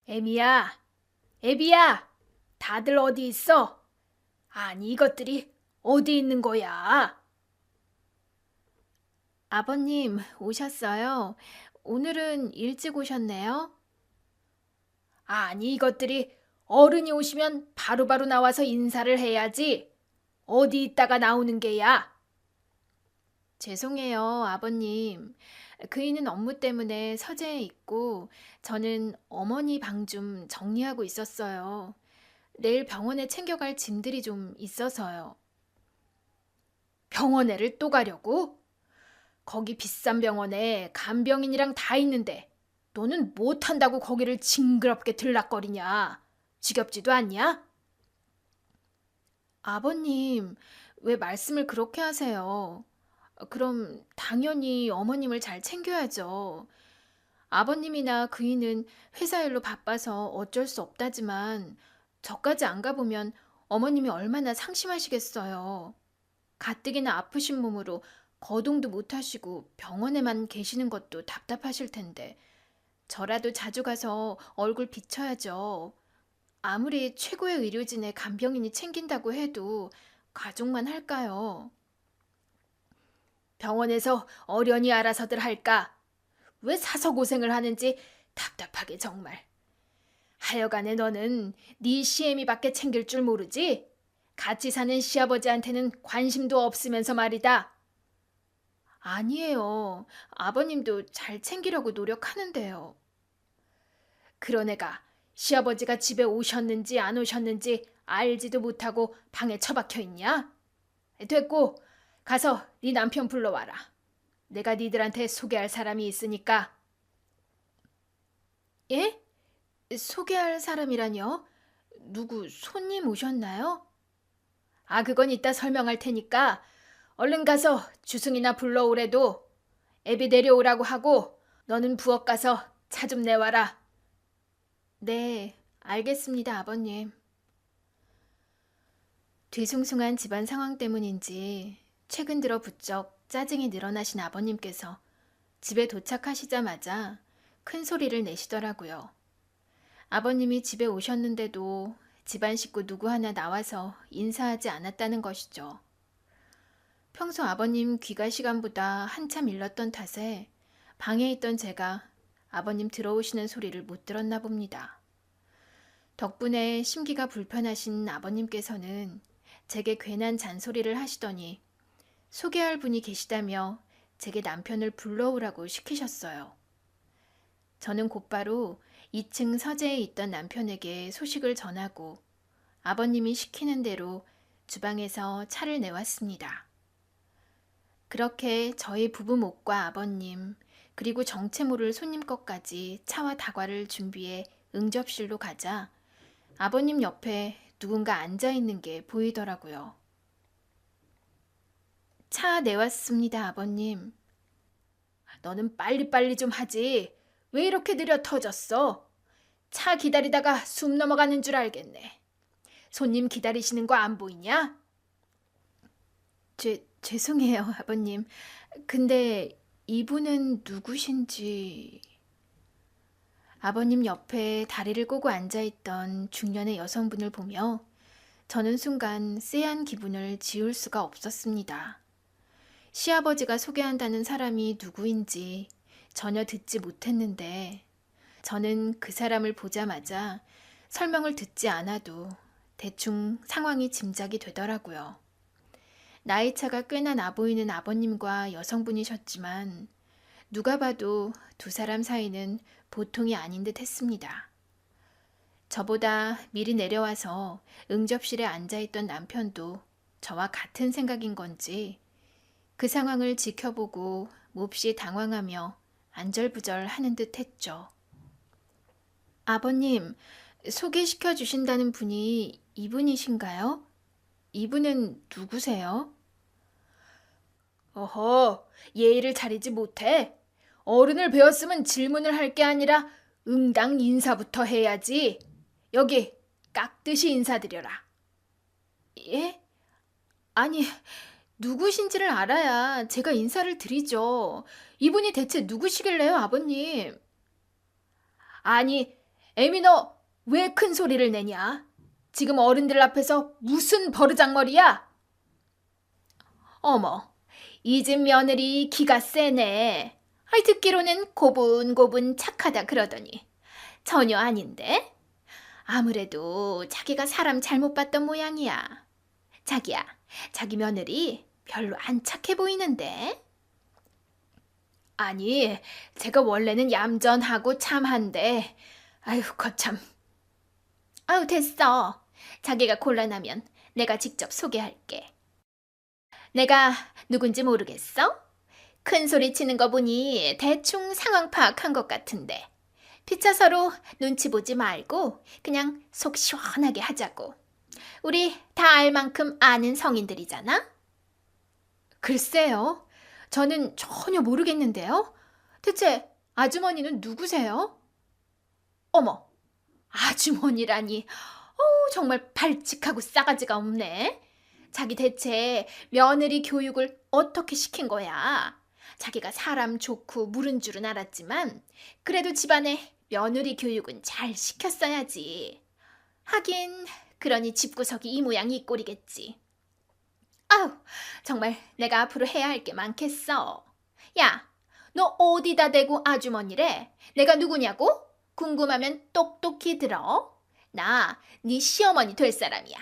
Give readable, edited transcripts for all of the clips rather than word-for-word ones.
애미야, 애비야, 다들 어디 있어? 아니, 이것들이 어디 있는 거야? 아버님, 오셨어요? 오늘은 일찍 오셨네요? 아니, 이것들이 어른이 오시면 바로바로 나와서 인사를 해야지. 어디 있다가 나오는 게야? 죄송해요, 아버님. 그이는 업무 때문에 서재에 있고, 저는 어머니 방 좀 정리하고 있었어요. 내일 병원에 챙겨갈 짐들이 좀 있어서요. 병원에를 또 가려고? 거기 비싼 병원에 간병인이랑 다 있는데 너는 못한다고 거기를 징그럽게 들락거리냐? 지겹지도 않냐? 아버님, 왜 말씀을 그렇게 하세요? 그럼 당연히 어머님을 잘 챙겨야죠. 아버님이나 그이는 회사 일로 바빠서 어쩔 수 없다지만 저까지 안 가보면 어머님이 얼마나 상심하시겠어요. 가뜩이나 아프신 몸으로 거동도 못 하시고 병원에만 계시는 것도 답답하실 텐데 저라도 자주 가서 얼굴 비춰야죠. 아무리 최고의 의료진의 간병인이 챙긴다고 해도 가족만 할까요? 병원에서 어련히 알아서들 할까? 왜 사서 고생을 하는지 답답하게 정말. 하여간에 너는 네 시애미밖에 챙길 줄 모르지? 같이 사는 시아버지한테는 관심도 없으면서 말이다. 아니에요. 아버님도 잘 챙기려고 노력하는데요. 그런 애가 시아버지가 집에 오셨는지 안 오셨는지 알지도 못하고 방에 처박혀 있냐? 됐고, 가서 네 남편 불러와라. 내가 니들한테 소개할 사람이 있으니까. 예? 소개할 사람이라뇨? 누구 손님 오셨나요? 아, 그건 이따 설명할 테니까 얼른 가서 주승이나 불러오래도 애비 내려오라고 하고 너는 부엌 가서 차 좀 내와라. 네, 알겠습니다, 아버님. 뒤숭숭한 집안 상황 때문인지 최근 들어 부쩍 짜증이 늘어나신 아버님께서 집에 도착하시자마자 큰 소리를 내시더라고요. 아버님이 집에 오셨는데도 집안 식구 누구 하나 나와서 인사하지 않았다는 것이죠. 평소 아버님 귀가 시간보다 한참 일렀던 탓에 방에 있던 제가 아버님 들어오시는 소리를 못 들었나 봅니다. 덕분에 심기가 불편하신 아버님께서는 제게 괜한 잔소리를 하시더니 소개할 분이 계시다며 제게 남편을 불러오라고 시키셨어요. 저는 곧바로 2층 서재에 있던 남편에게 소식을 전하고 아버님이 시키는 대로 주방에서 차를 내왔습니다. 그렇게 저희 부부 목과 아버님, 그리고 정체 모를 손님 것까지 차와 다과를 준비해 응접실로 가자 아버님 옆에 누군가 앉아 있는 게 보이더라고요. 차 내왔습니다, 아버님. 너는 빨리빨리 좀 하지. 왜 이렇게 느려 터졌어? 차 기다리다가 숨 넘어가는 줄 알겠네. 손님 기다리시는 거 안 보이냐? 죄송해요, 아버님. 근데 이분은 누구신지... 아버님 옆에 다리를 꼬고 앉아있던 중년의 여성분을 보며 저는 순간 쎄한 기분을 지울 수가 없었습니다. 시아버지가 소개한다는 사람이 누구인지 전혀 듣지 못했는데 저는 그 사람을 보자마자 설명을 듣지 않아도 대충 상황이 짐작이 되더라고요. 나이차가 꽤나 나 보이는 아버님과 여성분이셨지만 누가 봐도 두 사람 사이는 보통이 아닌 듯 했습니다. 저보다 미리 내려와서 응접실에 앉아있던 남편도 저와 같은 생각인 건지 그 상황을 지켜보고 몹시 당황하며 안절부절 하는 듯 했죠. 아버님, 소개시켜 주신다는 분이 이분이신가요? 이분은 누구세요? 어허, 예의를 차리지 못해. 어른을 배웠으면 질문을 할 게 아니라 응당 인사부터 해야지. 여기 깍듯이 인사드려라. 예? 아니, 누구신지를 알아야 제가 인사를 드리죠. 이분이 대체 누구시길래요, 아버님? 아니, 에미 너 왜 큰 소리를 내냐? 지금 어른들 앞에서 무슨 버르장머리야? 어머, 이 집 며느리 기가 세네. 아이 듣기로는 고분고분 착하다 그러더니 전혀 아닌데? 아무래도 자기가 사람 잘못 봤던 모양이야. 자기야, 자기 며느리 별로 안 착해 보이는데? 아니, 제가 원래는 얌전하고 참한데, 아유, 거참. 아유, 됐어. 자기가 곤란하면 내가 직접 소개할게. 내가 누군지 모르겠어? 큰 소리 치는 거 보니 대충 상황 파악한 것 같은데. 피차 서로 눈치 보지 말고 그냥 속 시원하게 하자고. 우리 다 알 만큼 아는 성인들이잖아? 글쎄요. 저는 전혀 모르겠는데요. 대체 아주머니는 누구세요? 어머, 아주머니라니. 정말 발칙하고 싸가지가 없네. 자기 대체 며느리 교육을 어떻게 시킨 거야? 자기가 사람 좋고 물은 줄은 알았지만 그래도 집안에 며느리 교육은 잘 시켰어야지. 하긴 그러니 집구석이 이 모양 이 꼴이겠지. 아우, 정말 내가 앞으로 해야 할 게 많겠어. 야, 너 어디다 대고 아주머니래? 내가 누구냐고? 궁금하면 똑똑히 들어. 나 네 시어머니 될 사람이야.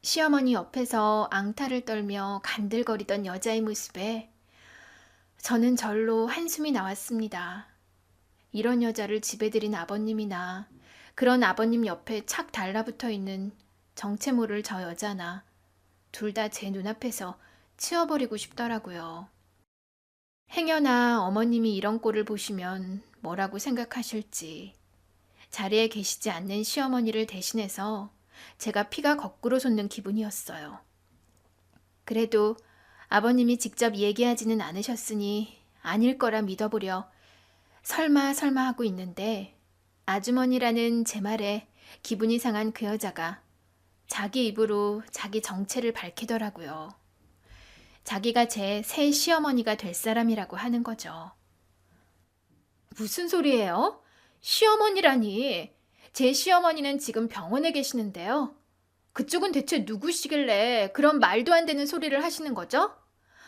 시어머니 옆에서 앙탈을 떨며 간들거리던 여자의 모습에 저는 절로 한숨이 나왔습니다. 이런 여자를 집에 들인 아버님이나 그런 아버님 옆에 착 달라붙어 있는 정체 모를 저 여자나 둘 다 제 눈앞에서 치워버리고 싶더라고요. 행여나 어머님이 이런 꼴을 보시면 뭐라고 생각하실지. 자리에 계시지 않는 시어머니를 대신해서 제가 피가 거꾸로 솟는 기분이었어요. 그래도 아버님이 직접 얘기하지는 않으셨으니 아닐 거라 믿어보려 설마 하고 있는데 아주머니라는 제 말에 기분이 상한 그 여자가 자기 입으로 자기 정체를 밝히더라고요. 자기가 제 새 시어머니가 될 사람이라고 하는 거죠. 무슨 소리예요? 시어머니라니. 제 시어머니는 지금 병원에 계시는데요. 그쪽은 대체 누구시길래 그런 말도 안 되는 소리를 하시는 거죠?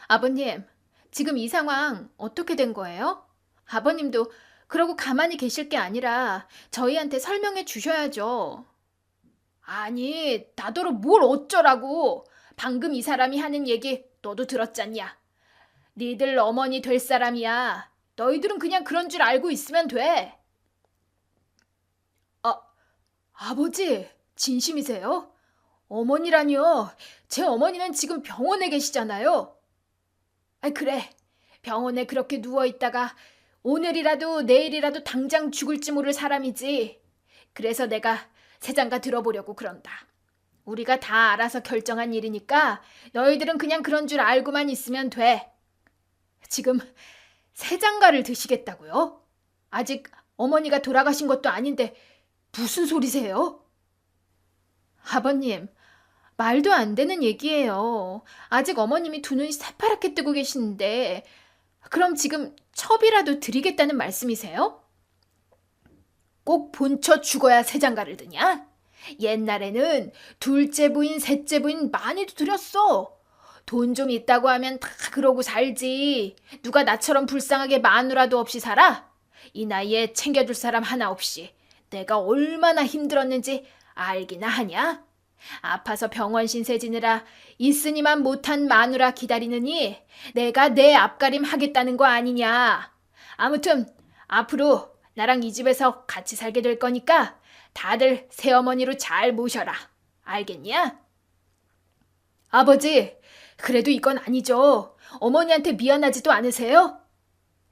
아버님, 지금 이 상황 어떻게 된 거예요? 아버님도 그러고 가만히 계실 게 아니라 저희한테 설명해 주셔야죠. 아니, 나더러 뭘 어쩌라고. 방금 이 사람이 하는 얘기 너도 들었잖냐. 니들 어머니 될 사람이야. 너희들은 그냥 그런 줄 알고 있으면 돼. 아버지, 진심이세요? 어머니라니요. 제 어머니는 지금 병원에 계시잖아요. 그래. 병원에 그렇게 누워있다가 오늘이라도 내일이라도 당장 죽을지 모를 사람이지. 그래서 내가 새장가 들어보려고 그런다. 우리가 다 알아서 결정한 일이니까 너희들은 그냥 그런 줄 알고만 있으면 돼. 지금 새장가를 드시겠다고요? 아직 어머니가 돌아가신 것도 아닌데 무슨 소리세요? 아버님, 말도 안 되는 얘기예요. 아직 어머님이 두 눈이 새파랗게 뜨고 계시는데 그럼 지금 첩이라도 드리겠다는 말씀이세요? 꼭 본처 죽어야 새장가를 드냐? 옛날에는 둘째 부인, 셋째 부인 많이도 드렸어. 돈 좀 있다고 하면 다 그러고 살지. 누가 나처럼 불쌍하게 마누라도 없이 살아? 이 나이에 챙겨줄 사람 하나 없이 내가 얼마나 힘들었는지 알기나 하냐? 아파서 병원 신세 지느라 있으니만 못한 마누라 기다리느니 내가 내 앞가림 하겠다는 거 아니냐. 아무튼 앞으로 나랑 이 집에서 같이 살게 될 거니까 다들 새어머니로 잘 모셔라. 알겠냐? 아버지, 그래도 이건 아니죠. 어머니한테 미안하지도 않으세요?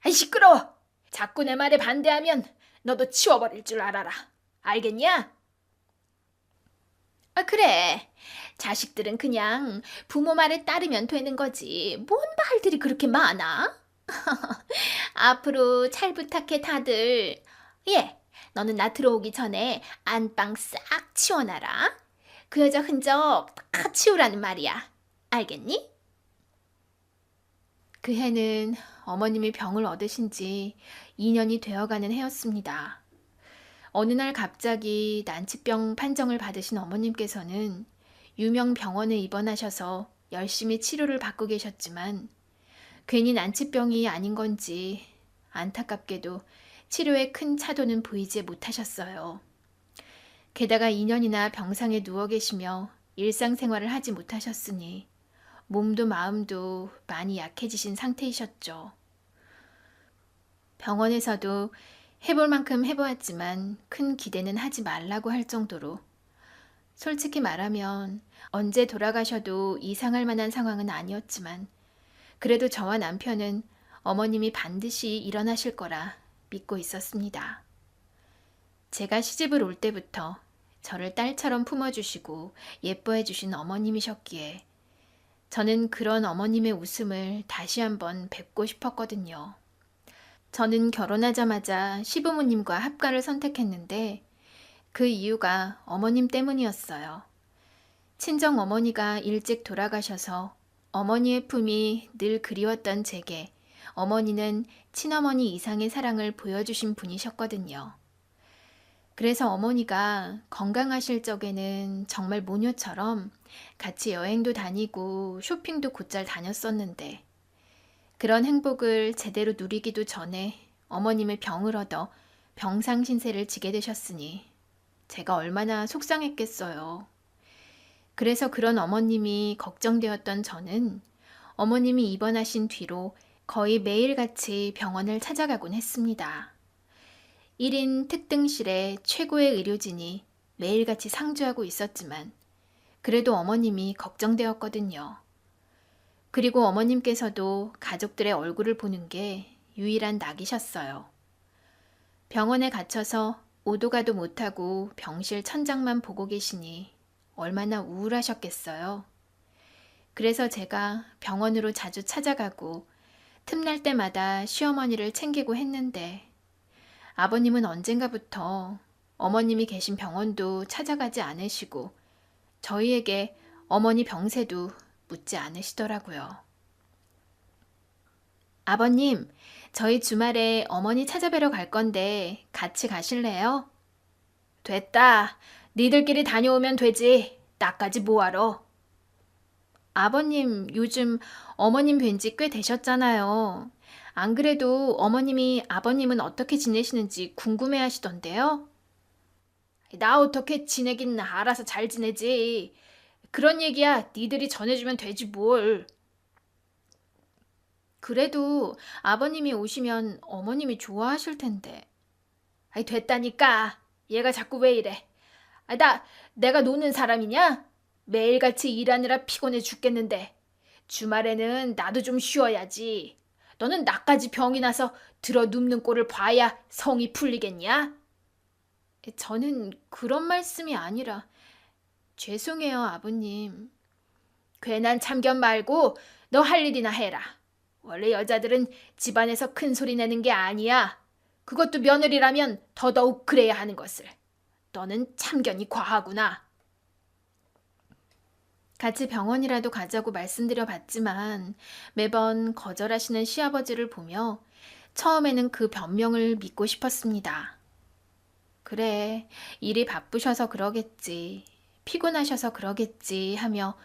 아이 시끄러워. 자꾸 내 말에 반대하면 너도 치워버릴 줄 알아라. 알겠냐? 그래. 자식들은 그냥 부모 말에 따르면 되는 거지. 뭔 말들이 그렇게 많아? 앞으로 잘 부탁해 다들. 예, 너는 나 들어오기 전에 안방 싹 치워놔라. 그 여자 흔적 다 치우라는 말이야. 알겠니? 그 해는 어머님이 병을 얻으신 지 2년이 되어가는 해였습니다. 어느 날 갑자기 난치병 판정을 받으신 어머님께서는 유명 병원에 입원하셔서 열심히 치료를 받고 계셨지만 괜히 난치병이 아닌 건지 안타깝게도 치료에 큰 차도는 보이지 못하셨어요. 게다가 2년이나 병상에 누워 계시며 일상생활을 하지 못하셨으니 몸도 마음도 많이 약해지신 상태이셨죠. 병원에서도 해볼 만큼 해보았지만 큰 기대는 하지 말라고 할 정도로 솔직히 말하면 언제 돌아가셔도 이상할 만한 상황은 아니었지만 그래도 저와 남편은 어머님이 반드시 일어나실 거라 믿고 있었습니다. 제가 시집을 올 때부터 저를 딸처럼 품어주시고 예뻐해 주신 어머님이셨기에 저는 그런 어머님의 웃음을 다시 한번 뵙고 싶었거든요. 저는 결혼하자마자 시부모님과 합가를 선택했는데 그 이유가 어머님 때문이었어요. 친정 어머니가 일찍 돌아가셔서 어머니의 품이 늘 그리웠던 제게 어머니는 친어머니 이상의 사랑을 보여주신 분이셨거든요. 그래서 어머니가 건강하실 적에는 정말 모녀처럼 같이 여행도 다니고 쇼핑도 곧잘 다녔었는데 그런 행복을 제대로 누리기도 전에 어머님의 병을 얻어 병상신세를 지게 되셨으니 제가 얼마나 속상했겠어요. 그래서 그런 어머님이 걱정되었던 저는 어머님이 입원하신 뒤로 거의 매일같이 병원을 찾아가곤 했습니다. 1인 특등실에 최고의 의료진이 매일같이 상주하고 있었지만 그래도 어머님이 걱정되었거든요. 그리고 어머님께서도 가족들의 얼굴을 보는 게 유일한 낙이셨어요. 병원에 갇혀서 오도 가도 못하고 병실 천장만 보고 계시니 얼마나 우울하셨겠어요. 그래서 제가 병원으로 자주 찾아가고 틈날 때마다 시어머니를 챙기고 했는데 아버님은 언젠가부터 어머님이 계신 병원도 찾아가지 않으시고 저희에게 어머니 병세도 묻지 않으시더라고요. 아버님, 저희 주말에 어머니 찾아뵈러 갈 건데 같이 가실래요? 됐다. 니들끼리 다녀오면 되지. 나까지 뭐하러. 아버님, 요즘 어머님 뵌 지 꽤 되셨잖아요. 안 그래도 어머님이 아버님은 어떻게 지내시는지 궁금해 하시던데요? 나 어떻게 지내긴 알아서 잘 지내지. 그런 얘기야 니들이 전해주면 되지 뭘. 그래도 아버님이 오시면 어머님이 좋아하실 텐데. 아이 됐다니까. 얘가 자꾸 왜 이래. 내가 노는 사람이냐? 매일같이 일하느라 피곤해 죽겠는데 주말에는 나도 좀 쉬어야지. 너는 나까지 병이 나서 들어 눕는 꼴을 봐야 성이 풀리겠냐? 저는 그런 말씀이 아니라 죄송해요, 아버님. 괜한 참견 말고 너 할 일이나 해라. 원래 여자들은 집안에서 큰 소리 내는 게 아니야. 그것도 며느리라면 더더욱 그래야 하는 것을. 너는 참견이 과하구나. 같이 병원이라도 가자고 말씀드려 봤지만 매번 거절하시는 시아버지를 보며 처음에는 그 변명을 믿고 싶었습니다. 그래, 일이 바쁘셔서 그러겠지, 피곤하셔서 그러겠지 하며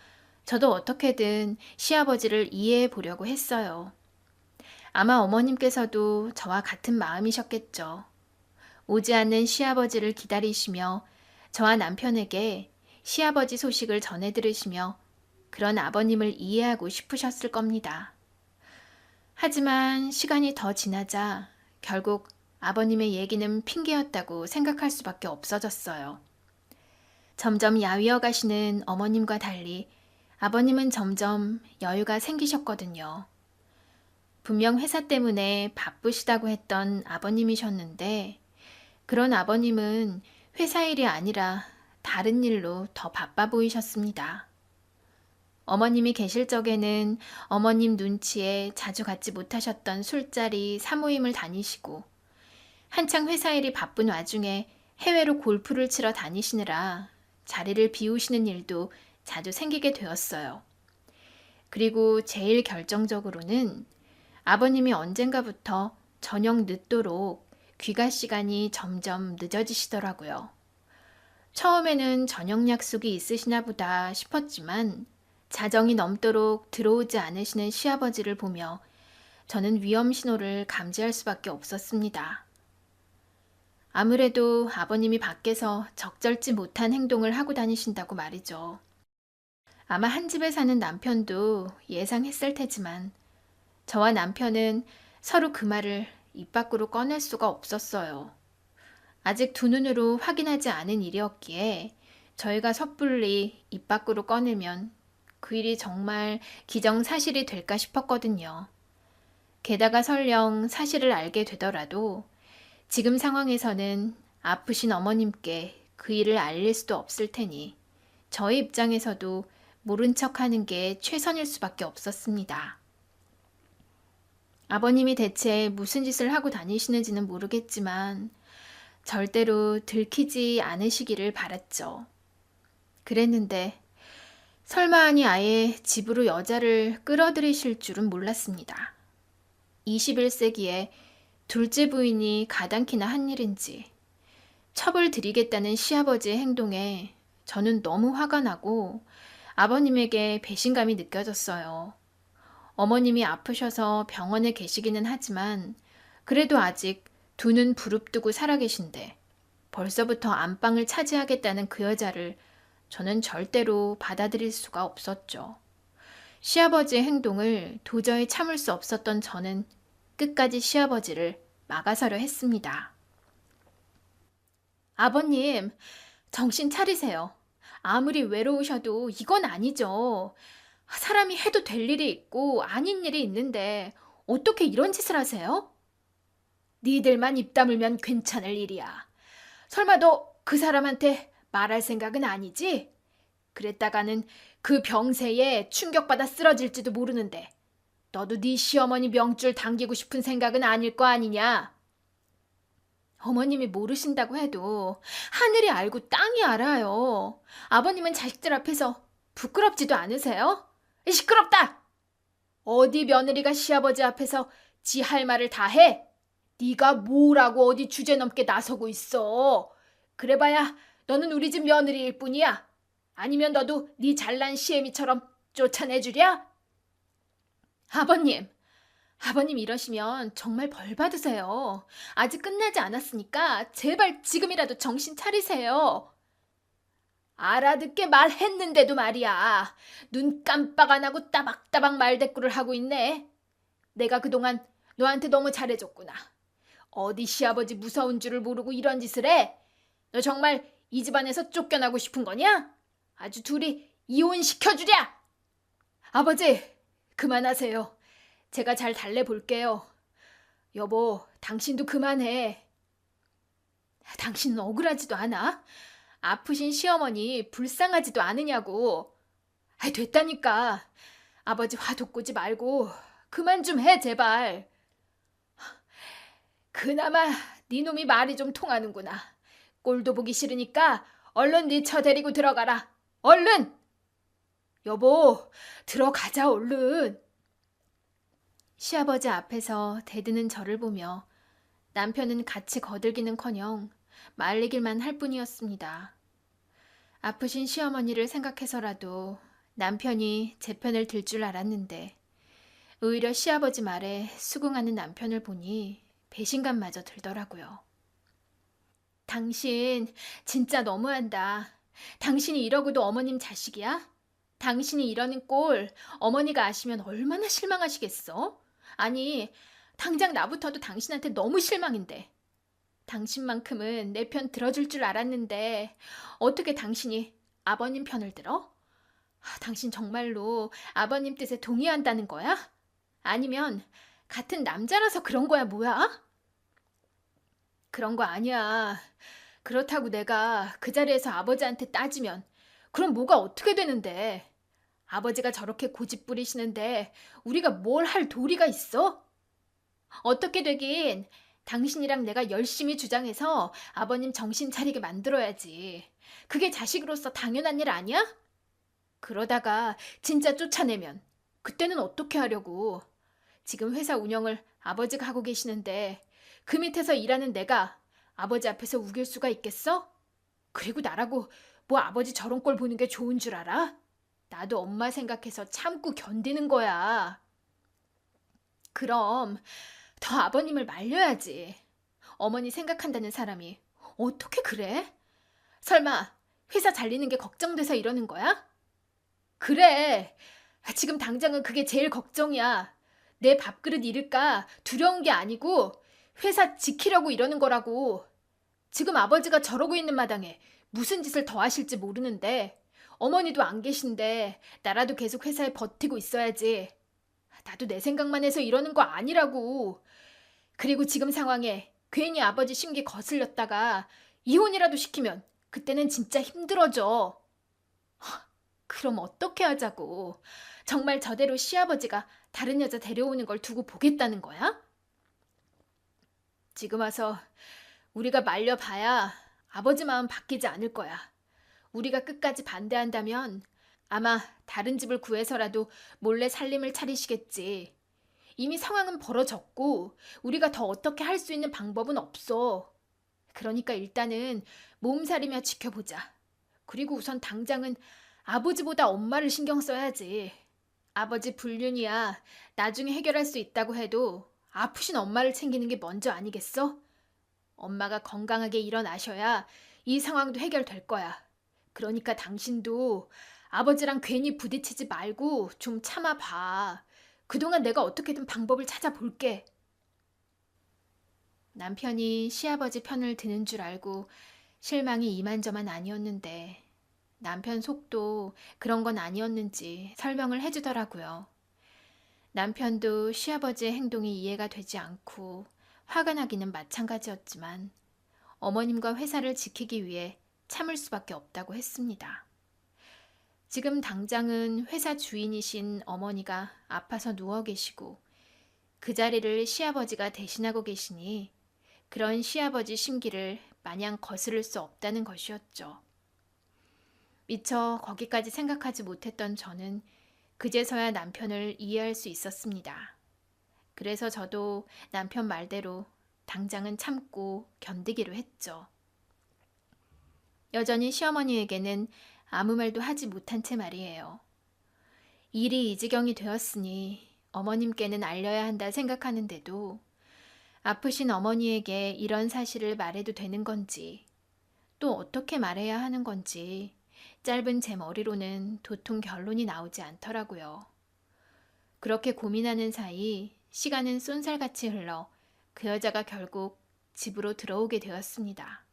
저도 어떻게든 시아버지를 이해해 보려고 했어요. 아마 어머님께서도 저와 같은 마음이셨겠죠. 오지 않는 시아버지를 기다리시며 저와 남편에게 시아버지 소식을 전해 들으시며 그런 아버님을 이해하고 싶으셨을 겁니다. 하지만 시간이 더 지나자 결국 아버님의 얘기는 핑계였다고 생각할 수밖에 없어졌어요. 점점 야위어 가시는 어머님과 달리 아버님은 점점 여유가 생기셨거든요. 분명 회사 때문에 바쁘시다고 했던 아버님이셨는데 그런 아버님은 회사 일이 아니라 다른 일로 더 바빠 보이셨습니다. 어머님이 계실 적에는 어머님 눈치에 자주 갖지 못하셨던 술자리, 사모임을 다니시고 한창 회사 일이 바쁜 와중에 해외로 골프를 치러 다니시느라 자리를 비우시는 일도 자주 생기게 되었어요. 그리고 제일 결정적으로는 아버님이 언젠가부터 저녁 늦도록 귀가 시간이 점점 늦어지시더라고요. 처음에는 저녁 약속이 있으시나 보다 싶었지만 자정이 넘도록 들어오지 않으시는 시아버지를 보며 저는 위험 신호를 감지할 수밖에 없었습니다. 아무래도 아버님이 밖에서 적절치 못한 행동을 하고 다니신다고 말이죠. 아마 한 집에 사는 남편도 예상했을 테지만 저와 남편은 서로 그 말을 입 밖으로 꺼낼 수가 없었어요. 아직 두 눈으로 확인하지 않은 일이었기에 저희가 섣불리 입 밖으로 꺼내면 그 일이 정말 기정사실이 될까 싶었거든요. 게다가 설령 사실을 알게 되더라도 지금 상황에서는 아프신 어머님께 그 일을 알릴 수도 없을 테니 저희 입장에서도 모른 척하는 게 최선일 수밖에 없었습니다. 아버님이 대체 무슨 짓을 하고 다니시는지는 모르겠지만 절대로 들키지 않으시기를 바랐죠. 그랬는데 설마하니 아예 집으로 여자를 끌어들이실 줄은 몰랐습니다. 21세기에 둘째 부인이 가당키나 한 일인지 첩을 들이겠다는 시아버지의 행동에 저는 너무 화가 나고 아버님에게 배신감이 느껴졌어요. 어머님이 아프셔서 병원에 계시기는 하지만 그래도 아직 두 눈 부릅뜨고 살아계신데 벌써부터 안방을 차지하겠다는 그 여자를 저는 절대로 받아들일 수가 없었죠. 시아버지의 행동을 도저히 참을 수 없었던 저는 끝까지 시아버지를 막아서려 했습니다. 아버님, 정신 차리세요. 아무리 외로우셔도 이건 아니죠. 사람이 해도 될 일이 있고 아닌 일이 있는데 어떻게 이런 짓을 하세요? 니들만 입 다물면 괜찮을 일이야. 설마 너 그 사람한테 말할 생각은 아니지? 그랬다가는 그 병세에 충격받아 쓰러질지도 모르는데 너도 네 시어머니 명줄 당기고 싶은 생각은 아닐 거 아니냐? 어머님이 모르신다고 해도 하늘이 알고 땅이 알아요. 아버님은 자식들 앞에서 부끄럽지도 않으세요? 시끄럽다! 어디 며느리가 시아버지 앞에서 지 할 말을 다 해? 네가 뭐라고 어디 주제넘게 나서고 있어. 그래봐야 너는 우리 집 며느리일 뿐이야. 아니면 너도 네 잘난 시애미처럼 쫓아내주랴? 아버님 이러시면 정말 벌 받으세요. 아직 끝나지 않았으니까 제발 지금이라도 정신 차리세요. 알아듣게 말했는데도 말이야. 눈 깜빡 안 하고 따박따박 말대꾸를 하고 있네. 내가 그동안 너한테 너무 잘해줬구나. 어디 시아버지 무서운 줄을 모르고 이런 짓을 해? 너 정말 이 집안에서 쫓겨나고 싶은 거냐? 아주 둘이 이혼시켜주랴! 아버지, 그만하세요. 제가 잘 달래볼게요. 여보, 당신도 그만해. 당신은 억울하지도 않아? 아프신 시어머니 불쌍하지도 않으냐고. 됐다니까. 아버지 화 돋구지 말고 그만 좀 해, 제발. 그나마 네 놈이 말이 좀 통하는구나. 꼴도 보기 싫으니까 얼른 네 처 데리고 들어가라. 얼른! 여보, 들어가자 얼른. 시아버지 앞에서 대드는 저를 보며 남편은 같이 거들기는커녕 말리길만 할 뿐이었습니다. 아프신 시어머니를 생각해서라도 남편이 제 편을 들 줄 알았는데 오히려 시아버지 말에 수긍하는 남편을 보니 배신감마저 들더라고요. 당신 진짜 너무한다. 당신이 이러고도 어머님 자식이야? 당신이 이러는 꼴 어머니가 아시면 얼마나 실망하시겠어? 아니, 당장 나부터도 당신한테 너무 실망인데. 당신만큼은 내 편 들어줄 줄 알았는데 어떻게 당신이 아버님 편을 들어? 당신 정말로 아버님 뜻에 동의한다는 거야? 아니면 같은 남자라서 그런 거야 뭐야? 그런 거 아니야. 그렇다고 내가 그 자리에서 아버지한테 따지면 그럼 뭐가 어떻게 되는데? 아버지가 저렇게 고집 부리시는데 우리가 뭘 할 도리가 있어? 어떻게 되긴 당신이랑 내가 열심히 주장해서 아버님 정신 차리게 만들어야지. 그게 자식으로서 당연한 일 아니야? 그러다가 진짜 쫓아내면 그때는 어떻게 하려고. 지금 회사 운영을 아버지가 하고 계시는데 그 밑에서 일하는 내가 아버지 앞에서 우길 수가 있겠어? 그리고 나라고 뭐 아버지 저런 꼴 보는 게 좋은 줄 알아? 나도 엄마 생각해서 참고 견디는 거야. 그럼 더 아버님을 말려야지. 어머니 생각한다는 사람이 어떻게 그래? 설마 회사 잘리는 게 걱정돼서 이러는 거야? 그래. 지금 당장은 그게 제일 걱정이야. 내 밥그릇 잃을까 두려운 게 아니고 회사 지키려고 이러는 거라고. 지금 아버지가 저러고 있는 마당에 무슨 짓을 더 하실지 모르는데 어머니도 안 계신데 나라도 계속 회사에 버티고 있어야지. 나도 내 생각만 해서 이러는 거 아니라고. 그리고 지금 상황에 괜히 아버지 심기 거슬렸다가 이혼이라도 시키면 그때는 진짜 힘들어져. 그럼 어떻게 하자고. 정말 저대로 시아버지가 다른 여자 데려오는 걸 두고 보겠다는 거야? 지금 와서 우리가 말려봐야 아버지 마음 바뀌지 않을 거야. 우리가 끝까지 반대한다면 아마 다른 집을 구해서라도 몰래 살림을 차리시겠지. 이미 상황은 벌어졌고 우리가 더 어떻게 할 수 있는 방법은 없어. 그러니까 일단은 몸살이며 지켜보자. 그리고 우선 당장은 아버지보다 엄마를 신경 써야지. 아버지 불륜이야 나중에 해결할 수 있다고 해도 아프신 엄마를 챙기는 게 먼저 아니겠어? 엄마가 건강하게 일어나셔야 이 상황도 해결될 거야. 그러니까 당신도 아버지랑 괜히 부딪히지 말고 좀 참아봐. 그동안 내가 어떻게든 방법을 찾아볼게. 남편이 시아버지 편을 드는 줄 알고 실망이 이만저만 아니었는데 남편 속도 그런 건 아니었는지 설명을 해주더라고요. 남편도 시아버지의 행동이 이해가 되지 않고 화가 나기는 마찬가지였지만 어머님과 회사를 지키기 위해 참을 수밖에 없다고 했습니다. 지금 당장은 회사 주인이신 어머니가 아파서 누워 계시고 그 자리를 시아버지가 대신하고 계시니 그런 시아버지 심기를 마냥 거스를 수 없다는 것이었죠. 미처 거기까지 생각하지 못했던 저는 그제서야 남편을 이해할 수 있었습니다. 그래서 저도 남편 말대로 당장은 참고 견디기로 했죠. 여전히 시어머니에게는 아무 말도 하지 못한 채 말이에요. 일이 이 지경이 되었으니 어머님께는 알려야 한다 생각하는데도 아프신 어머니에게 이런 사실을 말해도 되는 건지 또 어떻게 말해야 하는 건지 짧은 제 머리로는 도통 결론이 나오지 않더라고요. 그렇게 고민하는 사이 시간은 쏜살같이 흘러 그 여자가 결국 집으로 들어오게 되었습니다.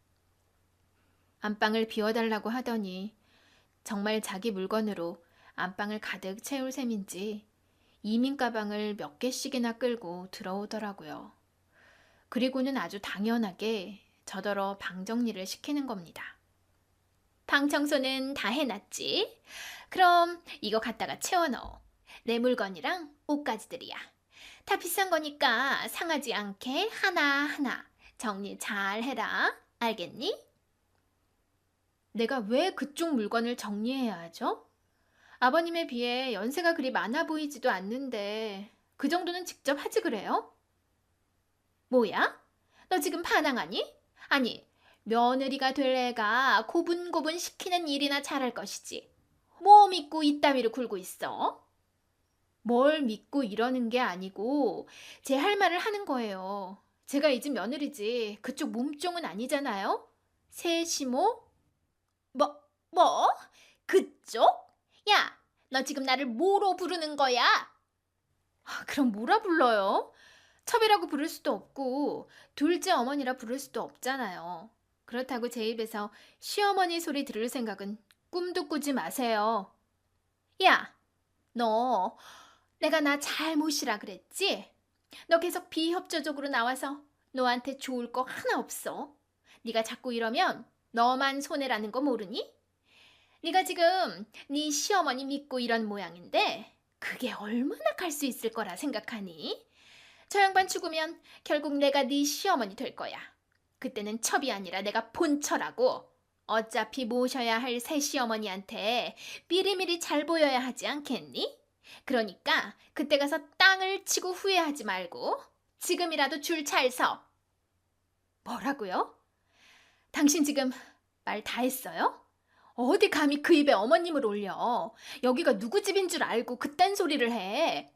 안방을 비워달라고 하더니 정말 자기 물건으로 안방을 가득 채울 셈인지 이민 가방을 몇 개씩이나 끌고 들어오더라고요. 그리고는 아주 당연하게 저더러 방 정리를 시키는 겁니다. 방 청소는 다 해놨지? 그럼 이거 갖다가 채워넣어. 내 물건이랑 옷가지들이야. 다 비싼 거니까 상하지 않게 하나하나 정리 잘 해라. 알겠니? 내가 왜 그쪽 물건을 정리해야 하죠? 아버님에 비해 연세가 그리 많아 보이지도 않는데 그 정도는 직접 하지 그래요? 뭐야? 너 지금 반항하니? 아니, 며느리가 될 애가 고분고분 시키는 일이나 잘할 것이지. 뭐 믿고 이따위로 굴고 있어? 뭘 믿고 이러는 게 아니고 제 할 말을 하는 거예요. 제가 이 집 며느리지 그쪽 몸종은 아니잖아요? 세시모? 뭐? 그쪽? 야, 너 지금 나를 뭐로 부르는 거야? 그럼 뭐라 불러요? 첩이라고 부를 수도 없고 둘째 어머니라 부를 수도 없잖아요. 그렇다고 제 입에서 시어머니 소리 들을 생각은 꿈도 꾸지 마세요. 야, 너 내가 나 잘 모시라 그랬지? 너 계속 비협조적으로 나와서 너한테 좋을 거 하나 없어. 네가 자꾸 이러면 너만 손해라는 거 모르니? 네가 지금 네 시어머니 믿고 이런 모양인데 그게 얼마나 갈 수 있을 거라 생각하니? 저 양반 죽으면 결국 내가 네 시어머니 될 거야. 그때는 첩이 아니라 내가 본처라고. 어차피 모셔야 할 새 시어머니한테 미리미리 잘 보여야 하지 않겠니? 그러니까 그때 가서 땅을 치고 후회하지 말고 지금이라도 줄 잘 서. 뭐라고요? 당신 지금 말 다 했어요? 어디 감히 그 입에 어머님을 올려. 여기가 누구 집인 줄 알고 그딴 소리를 해.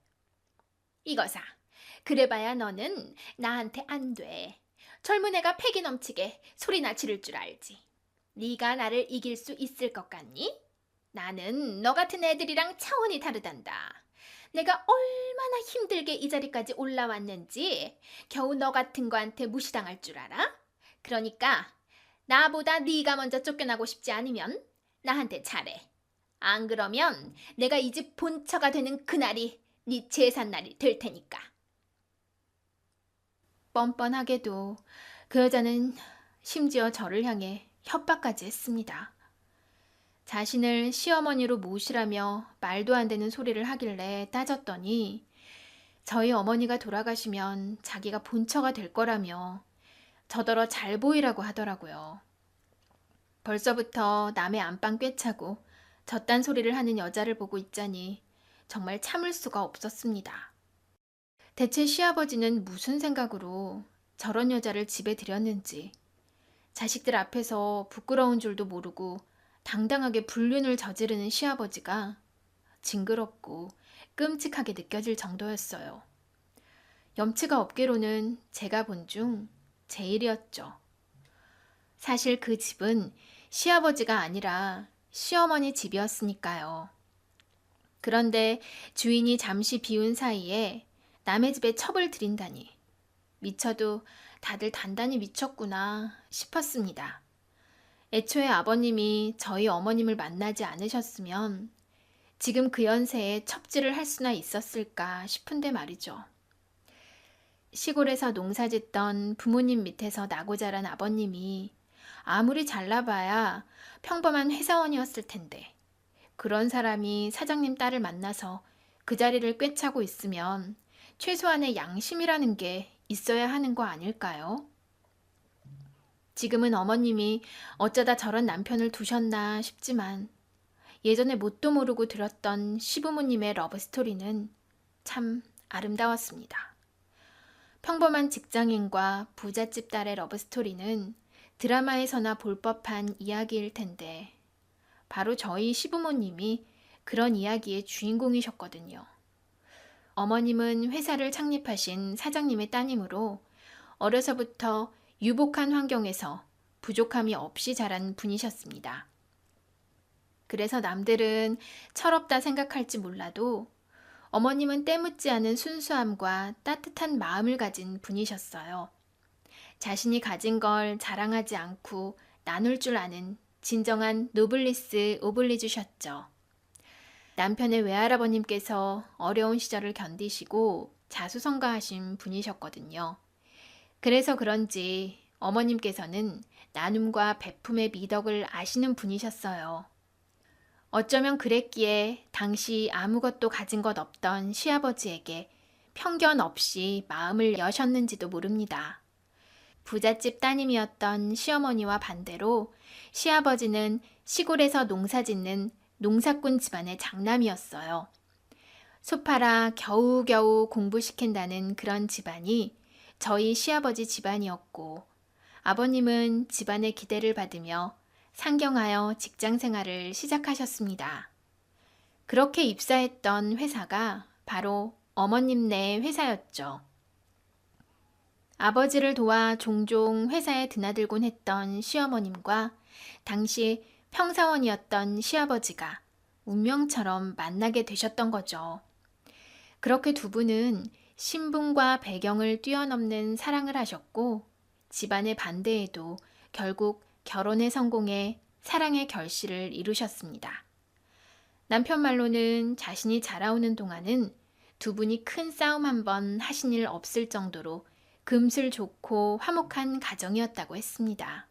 이거사, 그래봐야 너는 나한테 안 돼. 젊은 애가 패기 넘치게 소리나 지를 줄 알지. 네가 나를 이길 수 있을 것 같니? 나는 너 같은 애들이랑 차원이 다르단다. 내가 얼마나 힘들게 이 자리까지 올라왔는지 겨우 너 같은 거한테 무시당할 줄 알아? 그러니까 나보다 네가 먼저 쫓겨나고 싶지 않으면 나한테 잘해. 안 그러면 내가 이 집 본처가 되는 그날이 네 제삿날이 될 테니까. 뻔뻔하게도 그 여자는 심지어 저를 향해 협박까지 했습니다. 자신을 시어머니로 모시라며 말도 안 되는 소리를 하길래 따졌더니 저희 어머니가 돌아가시면 자기가 본처가 될 거라며 저더러 잘 보이라고 하더라고요. 벌써부터 남의 안방 꿰차고 저딴 소리를 하는 여자를 보고 있자니 정말 참을 수가 없었습니다. 대체 시아버지는 무슨 생각으로 저런 여자를 집에 들였는지 자식들 앞에서 부끄러운 줄도 모르고 당당하게 불륜을 저지르는 시아버지가 징그럽고 끔찍하게 느껴질 정도였어요. 염치가 없기로는 제가 본 중 제일이었죠. 사실 그 집은 시아버지가 아니라 시어머니 집이었으니까요. 그런데 주인이 잠시 비운 사이에 남의 집에 첩을 들인다니 미쳐도 다들 단단히 미쳤구나 싶었습니다. 애초에 아버님이 저희 어머님을 만나지 않으셨으면 지금 그 연세에 첩질을 할 수나 있었을까 싶은데 말이죠. 시골에서 농사짓던 부모님 밑에서 나고 자란 아버님이 아무리 잘나봐야 평범한 회사원이었을 텐데 그런 사람이 사장님 딸을 만나서 그 자리를 꿰차고 있으면 최소한의 양심이라는 게 있어야 하는 거 아닐까요? 지금은 어머님이 어쩌다 저런 남편을 두셨나 싶지만 예전에 뭣도 모르고 들었던 시부모님의 러브스토리는 참 아름다웠습니다. 평범한 직장인과 부잣집 딸의 러브스토리는 드라마에서나 볼 법한 이야기일 텐데 바로 저희 시부모님이 그런 이야기의 주인공이셨거든요. 어머님은 회사를 창립하신 사장님의 따님으로 어려서부터 유복한 환경에서 부족함이 없이 자란 분이셨습니다. 그래서 남들은 철없다 생각할지 몰라도 어머님은 때묻지 않은 순수함과 따뜻한 마음을 가진 분이셨어요. 자신이 가진 걸 자랑하지 않고 나눌 줄 아는 진정한 노블리스 오블리주셨죠. 남편의 외할아버님께서 어려운 시절을 견디시고 자수성가하신 분이셨거든요. 그래서 그런지 어머님께서는 나눔과 베품의 미덕을 아시는 분이셨어요. 어쩌면 그랬기에 당시 아무것도 가진 것 없던 시아버지에게 편견 없이 마음을 여셨는지도 모릅니다. 부잣집 따님이었던 시어머니와 반대로 시아버지는 시골에서 농사짓는 농사꾼 집안의 장남이었어요. 소파라 겨우겨우 공부시킨다는 그런 집안이 저희 시아버지 집안이었고 아버님은 집안의 기대를 받으며 상경하여 직장 생활을 시작하셨습니다. 그렇게 입사했던 회사가 바로 어머님네 회사였죠. 아버지를 도와 종종 회사에 드나들곤 했던 시어머님과 당시 평사원이었던 시아버지가 운명처럼 만나게 되셨던 거죠. 그렇게 두 분은 신분과 배경을 뛰어넘는 사랑을 하셨고 집안의 반대에도 결국 결혼에 성공해 사랑의 결실을 이루셨습니다. 남편 말로는 자신이 자라오는 동안은 두 분이 큰 싸움 한 번 하신 일 없을 정도로 금슬 좋고 화목한 가정이었다고 했습니다.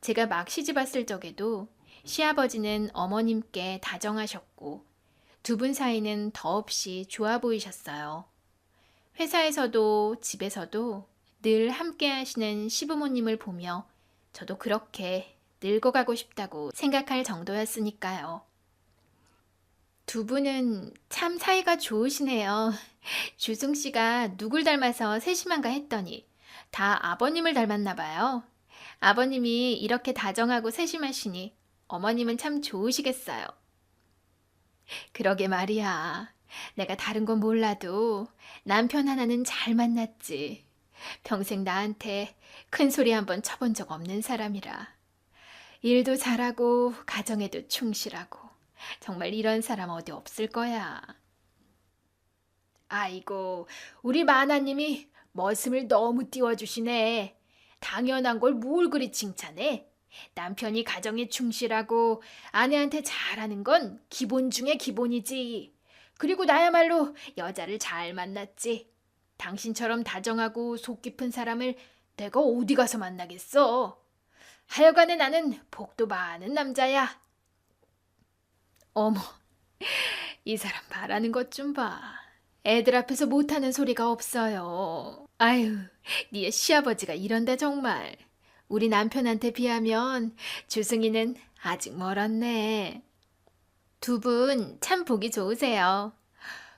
제가 막 시집왔을 적에도 시아버지는 어머님께 다정하셨고 두 분 사이는 더없이 좋아 보이셨어요. 회사에서도 집에서도 늘 함께 하시는 시부모님을 보며 저도 그렇게 늙어가고 싶다고 생각할 정도였으니까요. 두 분은 참 사이가 좋으시네요. 주승 씨가 누굴 닮아서 세심한가 했더니 다 아버님을 닮았나 봐요. 아버님이 이렇게 다정하고 세심하시니 어머님은 참 좋으시겠어요. 그러게 말이야. 내가 다른 건 몰라도 남편 하나는 잘 만났지. 평생 나한테 큰 소리 한번 쳐본 적 없는 사람이라. 일도 잘하고 가정에도 충실하고 정말 이런 사람 어디 없을 거야. 아이고, 우리 마나님이 머슴을 너무 띄워주시네. 당연한 걸 뭘 그리 칭찬해? 남편이 가정에 충실하고 아내한테 잘하는 건 기본 중에 기본이지. 그리고 나야말로 여자를 잘 만났지. 당신처럼 다정하고 속 깊은 사람을 내가 어디 가서 만나겠어? 하여간에 나는 복도 많은 남자야. 어머, 이 사람 말하는 것 좀 봐. 애들 앞에서 못하는 소리가 없어요. 아유, 니의 시아버지가 이런다 정말. 우리 남편한테 비하면 주승이는 아직 멀었네. 두 분 참 보기 좋으세요.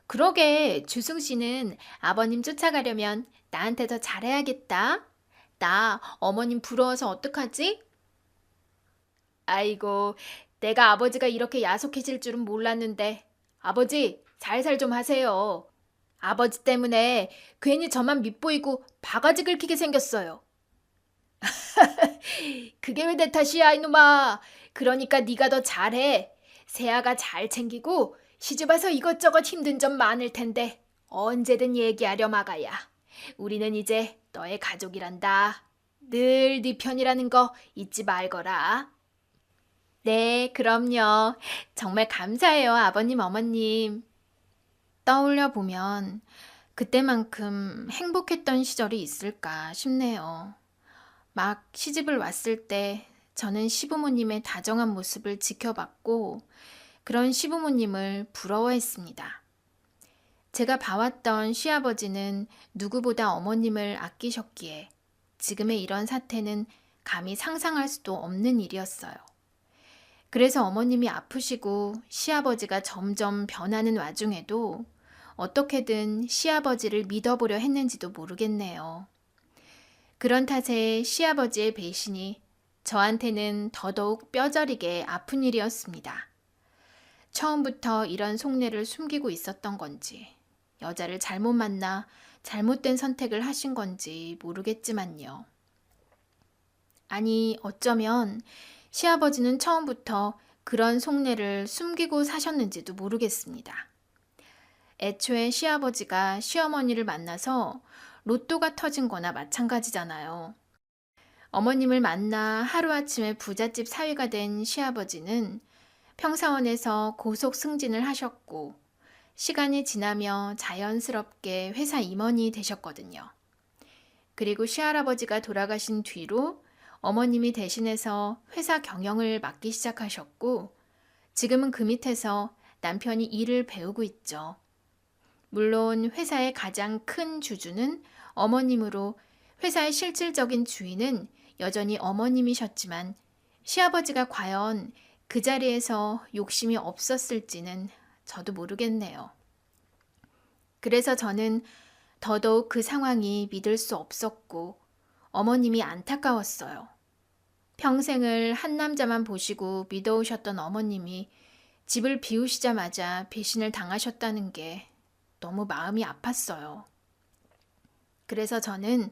그러게 주승 씨는 아버님 쫓아가려면 나한테 더 잘해야겠다. 나 어머님 부러워서 어떡하지? 아이고, 내가 아버지가 이렇게 야속해질 줄은 몰랐는데 아버지, 살살 좀 하세요. 아버지 때문에 괜히 저만 밉보이고 바가지 긁히게 생겼어요. 그게 왜 내 탓이야, 이놈아. 그러니까 네가 더 잘해. 세아가 잘 챙기고 시집와서 이것저것 힘든 점 많을 텐데 언제든 얘기하렴 아가야. 우리는 이제 너의 가족이란다. 늘 네 편이라는 거 잊지 말거라. 네, 그럼요. 정말 감사해요, 아버님, 어머님. 떠올려 보면 그때만큼 행복했던 시절이 있을까 싶네요. 막 시집을 왔을 때 저는 시부모님의 다정한 모습을 지켜봤고 그런 시부모님을 부러워했습니다. 제가 봐왔던 시아버지는 누구보다 어머님을 아끼셨기에 지금의 이런 사태는 감히 상상할 수도 없는 일이었어요. 그래서 어머님이 아프시고 시아버지가 점점 변하는 와중에도 어떻게든 시아버지를 믿어보려 했는지도 모르겠네요. 그런 탓에 시아버지의 배신이 저한테는 더더욱 뼈저리게 아픈 일이었습니다. 처음부터 이런 속내를 숨기고 있었던 건지, 여자를 잘못 만나 잘못된 선택을 하신 건지 모르겠지만요. 아니, 어쩌면 시아버지는 처음부터 그런 속내를 숨기고 사셨는지도 모르겠습니다. 애초에 시아버지가 시어머니를 만나서 로또가 터진 거나 마찬가지잖아요. 어머님을 만나 하루아침에 부잣집 사위가 된 시아버지는 평사원에서 고속 승진을 하셨고 시간이 지나며 자연스럽게 회사 임원이 되셨거든요. 그리고 시할아버지가 돌아가신 뒤로 어머님이 대신해서 회사 경영을 맡기 시작하셨고 지금은 그 밑에서 남편이 일을 배우고 있죠. 물론 회사의 가장 큰 주주는 어머님으로 회사의 실질적인 주인은 여전히 어머님이셨지만 시아버지가 과연 그 자리에서 욕심이 없었을지는 저도 모르겠네요. 그래서 저는 더더욱 그 상황이 믿을 수 없었고 어머님이 안타까웠어요. 평생을 한 남자만 보시고 믿어오셨던 어머님이 집을 비우시자마자 배신을 당하셨다는 게 너무 마음이 아팠어요. 그래서 저는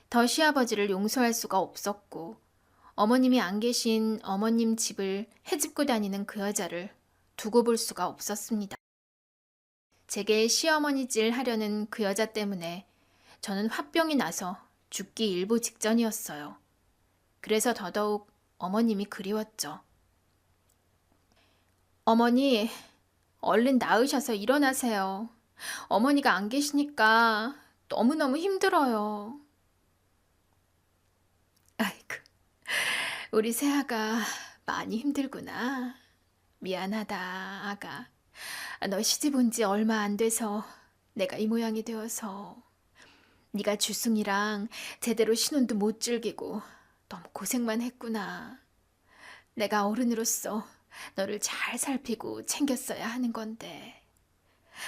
더 시아버지를 용서할 수가 없었고 어머님이 안 계신 어머님 집을 헤집고 다니는 그 여자를 두고 볼 수가 없었습니다. 제게 시어머니 질 하려는 그 여자 때문에 저는 화병이 나서 죽기 일보 직전이었어요. 그래서 더더욱 어머님이 그리웠죠. 어머니, 얼른 나으셔서 일어나세요. 어머니가 안 계시니까 너무너무 힘들어요. 아이고, 우리 새아가 많이 힘들구나. 미안하다, 아가. 너 시집 온 지 얼마 안 돼서 내가 이 모양이 되어서 네가 주승이랑 제대로 신혼도 못 즐기고 너무 고생만 했구나. 내가 어른으로서 너를 잘 살피고 챙겼어야 하는 건데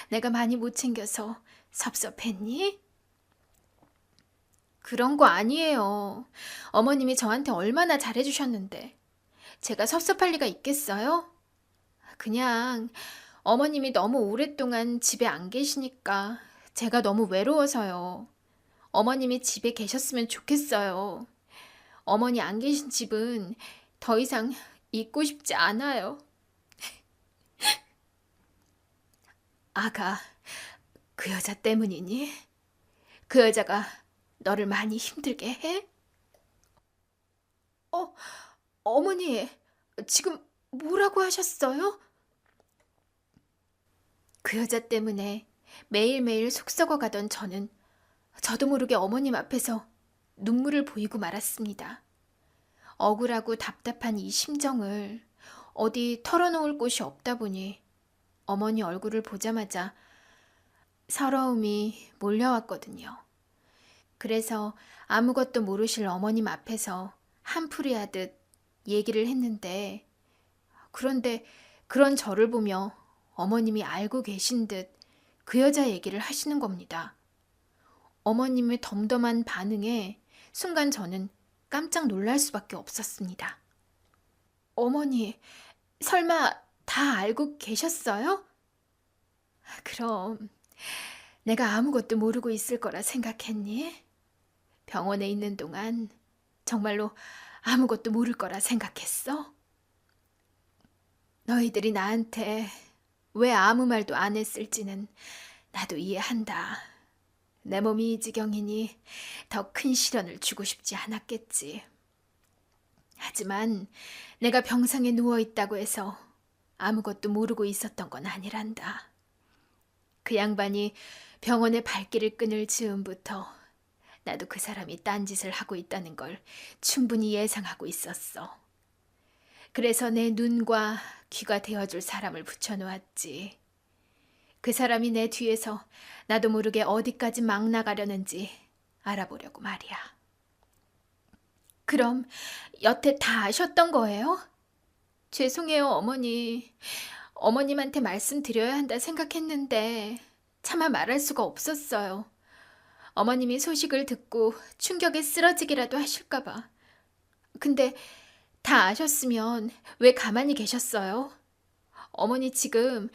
내가 많이 못 챙겨서 섭섭했니? 그런 거 아니에요. 어머님이 저한테 얼마나 잘해주셨는데. 제가 섭섭할 리가 있겠어요? 그냥 어머님이 너무 오랫동안 집에 안 계시니까 제가 너무 외로워서요. 어머님이 집에 계셨으면 좋겠어요. 어머니 안 계신 집은 더 이상 있고 싶지 않아요. 아가, 그 여자 때문이니? 그 여자가 너를 많이 힘들게 해? 어, 어머니, 지금 뭐라고 하셨어요? 그 여자 때문에 매일매일 속썩어가던 저도 모르게 어머님 앞에서 눈물을 보이고 말았습니다. 억울하고 답답한 이 심정을 어디 털어놓을 곳이 없다 보니 어머니 얼굴을 보자마자 서러움이 몰려왔거든요. 그래서 아무것도 모르실 어머님 앞에서 한풀이 하듯 얘기를 했는데, 그런데 그런 저를 보며 어머님이 알고 계신 듯 그 여자 얘기를 하시는 겁니다. 어머님의 덤덤한 반응에 순간 저는 깜짝 놀랄 수밖에 없었습니다. 어머니, 설마 다 알고 계셨어요? 그럼 내가 아무것도 모르고 있을 거라 생각했니? 병원에 있는 동안 정말로 아무것도 모를 거라 생각했어? 너희들이 나한테 왜 아무 말도 안 했을지는 나도 이해한다. 내 몸이 이 지경이니 더 큰 시련을 주고 싶지 않았겠지. 하지만 내가 병상에 누워있다고 해서 아무것도 모르고 있었던 건 아니란다. 그 양반이 병원에 발길을 끊을 즈음부터 나도 그 사람이 딴짓을 하고 있다는 걸 충분히 예상하고 있었어. 그래서 내 눈과 귀가 되어줄 사람을 붙여놓았지. 그 사람이 내 뒤에서 나도 모르게 어디까지 막 나가려는지 알아보려고 말이야. 그럼 여태 다 아셨던 거예요? 죄송해요, 어머니. 어머님한테 말씀드려야 한다 생각했는데 차마 말할 수가 없었어요. 어머님이 소식을 듣고 충격에 쓰러지기라도 하실까봐. 근데 다 아셨으면 왜 가만히 계셨어요? 어머니 지금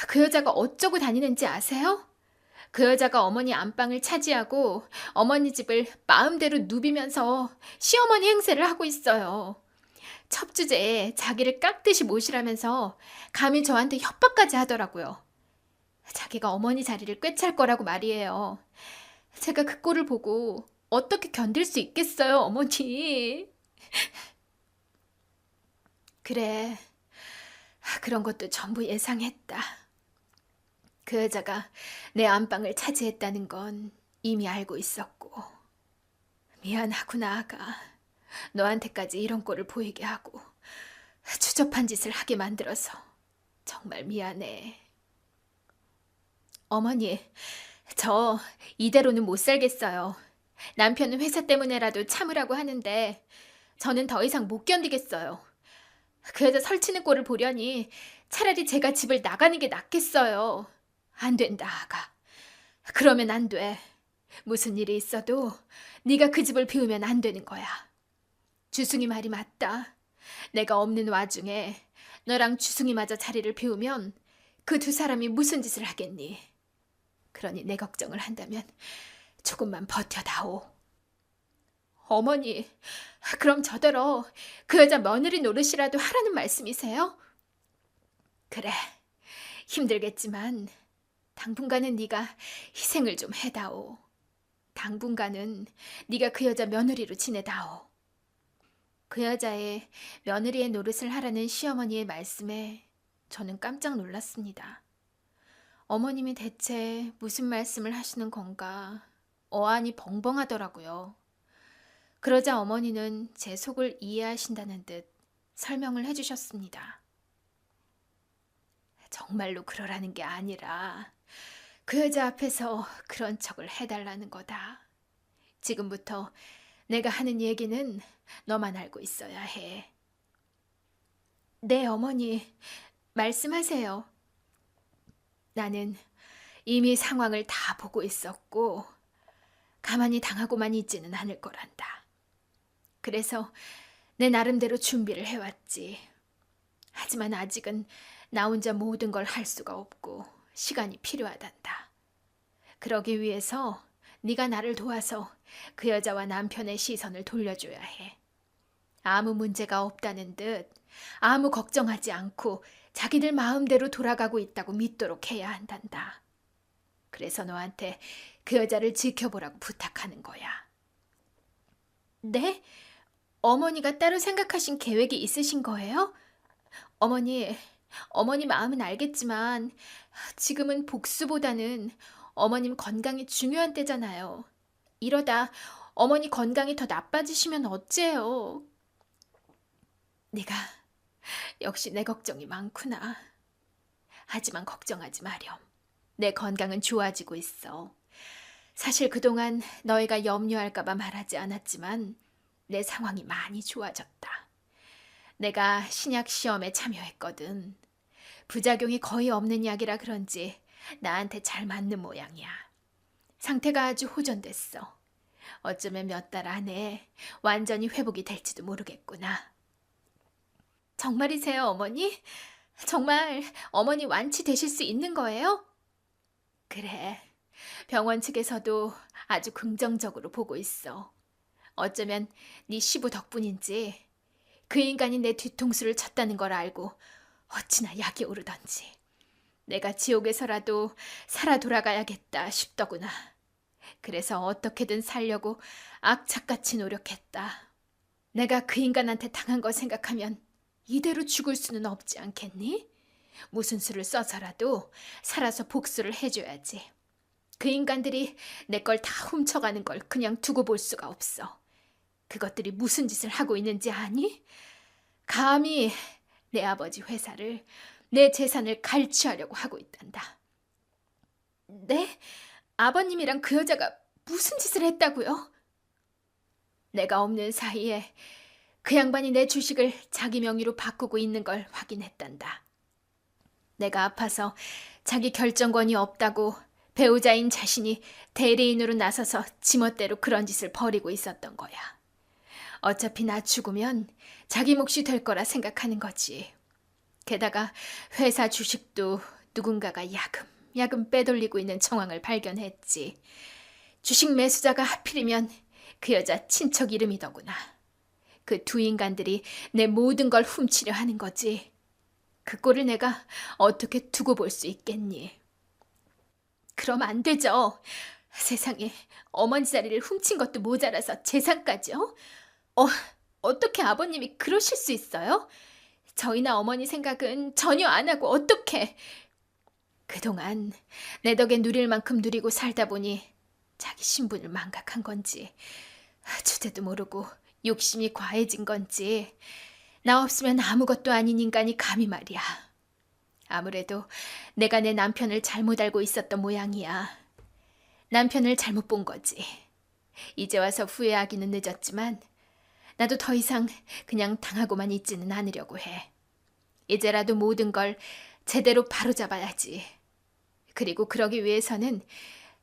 그 여자가 어쩌고 다니는지 아세요? 그 여자가 어머니 안방을 차지하고 어머니 집을 마음대로 누비면서 시어머니 행세를 하고 있어요. 첩주제에 자기를 깍듯이 모시라면서 감히 저한테 협박까지 하더라고요. 자기가 어머니 자리를 꿰찰 거라고 말이에요. 제가 그 꼴을 보고 어떻게 견딜 수 있겠어요, 어머니. 그래, 그런 것도 전부 예상했다. 그 여자가 내 안방을 차지했다는 건 이미 알고 있었고. 미안하구나, 아가. 너한테까지 이런 꼴을 보이게 하고 추접한 짓을 하게 만들어서 정말 미안해. 어머니, 저 이대로는 못 살겠어요. 남편은 회사 때문에라도 참으라고 하는데 저는 더 이상 못 견디겠어요. 그 여자 설치는 꼴을 보려니 차라리 제가 집을 나가는 게 낫겠어요. 안 된다, 아가. 그러면 안 돼. 무슨 일이 있어도 네가 그 집을 비우면 안 되는 거야. 주승이 말이 맞다. 내가 없는 와중에 너랑 주승이마저 자리를 비우면 그 두 사람이 무슨 짓을 하겠니? 그러니 내 걱정을 한다면 조금만 버텨다오. 어머니, 그럼 저더러 그 여자 며느리 노릇이라도 하라는 말씀이세요? 그래, 힘들겠지만 당분간은 네가 희생을 좀 해다오. 당분간은 네가 그 여자 며느리로 지내다오. 그 여자의 며느리의 노릇을 하라는 시어머니의 말씀에 저는 깜짝 놀랐습니다. 어머님이 대체 무슨 말씀을 하시는 건가 어안이 벙벙하더라고요. 그러자 어머니는 제 속을 이해하신다는 듯 설명을 해주셨습니다. 정말로 그러라는 게 아니라 그 여자 앞에서 그런 척을 해달라는 거다. 지금부터 내가 하는 얘기는 너만 알고 있어야 해. 네, 어머니. 말씀하세요. 나는 이미 상황을 다 보고 있었고 가만히 당하고만 있지는 않을 거란다. 그래서 내 나름대로 준비를 해왔지. 하지만 아직은 나 혼자 모든 걸 할 수가 없고 시간이 필요하단다. 그러기 위해서 네가 나를 도와서 그 여자와 남편의 시선을 돌려줘야 해. 아무 문제가 없다는 듯 아무 걱정하지 않고 자기들 마음대로 돌아가고 있다고 믿도록 해야 한단다. 그래서 너한테 그 여자를 지켜보라고 부탁하는 거야. 네? 어머니가 따로 생각하신 계획이 있으신 거예요? 어머니 마음은 알겠지만 지금은 복수보다는 어머님 건강이 중요한 때잖아요. 이러다 어머니 건강이 더 나빠지시면 어째요? 네가 역시 내 걱정이 많구나. 하지만 걱정하지 마렴. 내 건강은 좋아지고 있어. 사실 그동안 너희가 염려할까봐 말하지 않았지만 내 상황이 많이 좋아졌다. 내가 신약 시험에 참여했거든. 부작용이 거의 없는 약이라 그런지 나한테 잘 맞는 모양이야. 상태가 아주 호전됐어. 어쩌면 몇 달 안에 완전히 회복이 될지도 모르겠구나. 정말이세요, 어머니? 정말 어머니 완치되실 수 있는 거예요? 그래. 병원 측에서도 아주 긍정적으로 보고 있어. 어쩌면 네 시부 덕분인지 그 인간이 내 뒤통수를 쳤다는 걸 알고 어찌나 약이 오르던지. 내가 지옥에서라도 살아 돌아가야겠다 싶더구나. 그래서 어떻게든 살려고 악착같이 노력했다. 내가 그 인간한테 당한 거 생각하면 이대로 죽을 수는 없지 않겠니? 무슨 수를 써서라도 살아서 복수를 해줘야지. 그 인간들이 내 걸 다 훔쳐가는 걸 그냥 두고 볼 수가 없어. 그것들이 무슨 짓을 하고 있는지 아니? 감히 내 아버지 회사를, 내 재산을 갈취하려고 하고 있단다. 네? 아버님이랑 그 여자가 무슨 짓을 했다고요? 내가 없는 사이에 그 양반이 내 주식을 자기 명의로 바꾸고 있는 걸 확인했단다. 내가 아파서 자기 결정권이 없다고 배우자인 자신이 대리인으로 나서서 지멋대로 그런 짓을 벌이고 있었던 거야. 어차피 나 죽으면 자기 몫이 될 거라 생각하는 거지. 게다가 회사 주식도 누군가가 야금야금 빼돌리고 있는 정황을 발견했지. 주식 매수자가 하필이면 그 여자 친척 이름이더구나. 그 두 인간들이 내 모든 걸 훔치려 하는 거지. 그 꼴을 내가 어떻게 두고 볼 수 있겠니? 그럼 안 되죠. 세상에 어머니 자리를 훔친 것도 모자라서 재산까지요? 어떻게 아버님이 그러실 수 있어요? 저희나 어머니 생각은 전혀 안 하고 어떻게? 그동안 내 덕에 누릴 만큼 누리고 살다 보니 자기 신분을 망각한 건지 주제도 모르고 욕심이 과해진 건지 나 없으면 아무것도 아닌 인간이 감히 말이야. 아무래도 내가 내 남편을 잘못 알고 있었던 모양이야. 남편을 잘못 본 거지. 이제 와서 후회하기는 늦었지만 나도 더 이상 그냥 당하고만 있지는 않으려고 해. 이제라도 모든 걸 제대로 바로잡아야지. 그리고 그러기 위해서는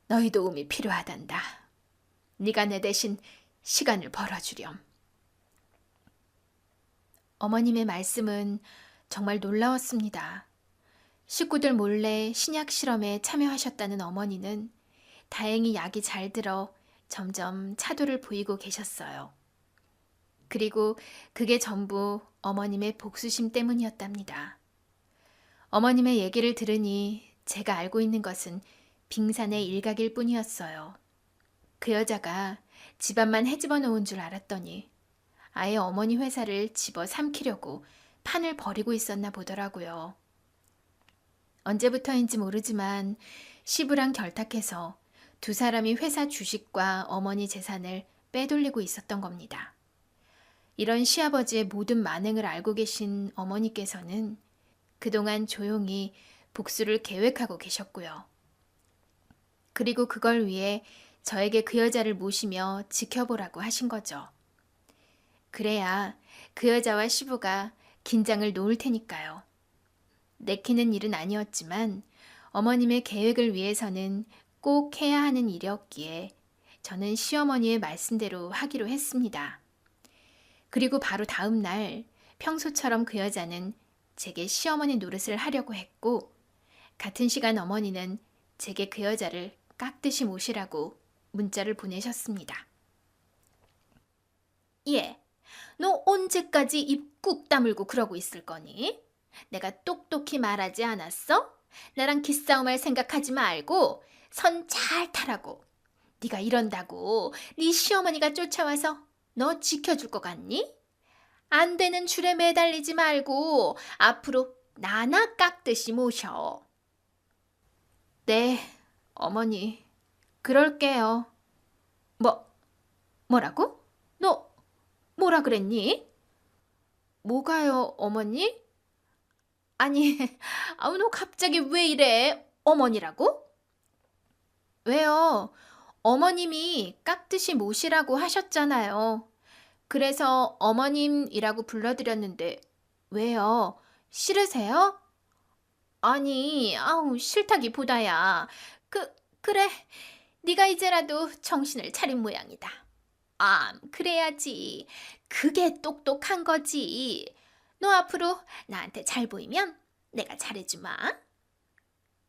너희 도움이 필요하단다. 네가 내 대신 시간을 벌어주렴. 어머님의 말씀은 정말 놀라웠습니다. 식구들 몰래 신약 실험에 참여하셨다는 어머니는 다행히 약이 잘 들어 점점 차도를 보이고 계셨어요. 그리고 그게 전부 어머님의 복수심 때문이었답니다. 어머님의 얘기를 들으니 제가 알고 있는 것은 빙산의 일각일 뿐이었어요. 그 여자가 집안만 헤집어 놓은 줄 알았더니 아예 어머니 회사를 집어 삼키려고 판을 벌이고 있었나 보더라고요. 언제부터인지 모르지만 시부랑 결탁해서 두 사람이 회사 주식과 어머니 재산을 빼돌리고 있었던 겁니다. 이런 시아버지의 모든 만행을 알고 계신 어머니께서는 그동안 조용히 복수를 계획하고 계셨고요. 그리고 그걸 위해 저에게 그 여자를 모시며 지켜보라고 하신 거죠. 그래야 그 여자와 시부가 긴장을 놓을 테니까요. 내키는 일은 아니었지만 어머님의 계획을 위해서는 꼭 해야 하는 일이었기에 저는 시어머니의 말씀대로 하기로 했습니다. 그리고 바로 다음 날 평소처럼 그 여자는 제게 시어머니 노릇을 하려고 했고, 같은 시간 어머니는 제게 그 여자를 깍듯이 모시라고 문자를 보내셨습니다. 예, 너 언제까지 입 꾹 다물고 그러고 있을 거니? 내가 똑똑히 말하지 않았어? 나랑 기싸움할 생각하지 말고 선 잘 타라고. 네가 이런다고 네 시어머니가 쫓아와서 너 지켜줄 것 같니? 안 되는 줄에 매달리지 말고 앞으로 나나 깍듯이 모셔. 네, 어머니, 그럴게요. 뭐라고? 너 뭐라 그랬니? 뭐가요, 어머니? 아니, 너 갑자기 왜 이래? 어머니라고? 왜요? 어머님이 깍듯이 모시라고 하셨잖아요. 그래서 어머님이라고 불러드렸는데 왜요? 싫으세요? 아니, 싫다기보다야. 그래. 네가 이제라도 정신을 차린 모양이다. 그래야지. 그게 똑똑한 거지. 너 앞으로 나한테 잘 보이면 내가 잘해주마.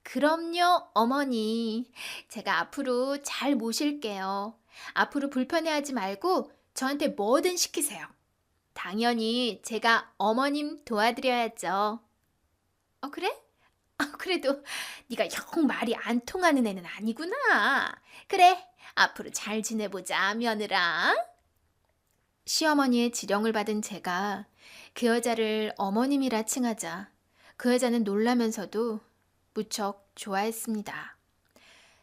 그럼요, 어머니. 제가 앞으로 잘 모실게요. 앞으로 불편해하지 말고 저한테 뭐든 시키세요. 당연히 제가 어머님 도와드려야죠. 그래? 그래도 네가 영 말이 안 통하는 애는 아니구나. 그래, 앞으로 잘 지내보자, 며느라. 시어머니의 지령을 받은 제가 그 여자를 어머님이라 칭하자 그 여자는 놀라면서도 무척 좋아했습니다.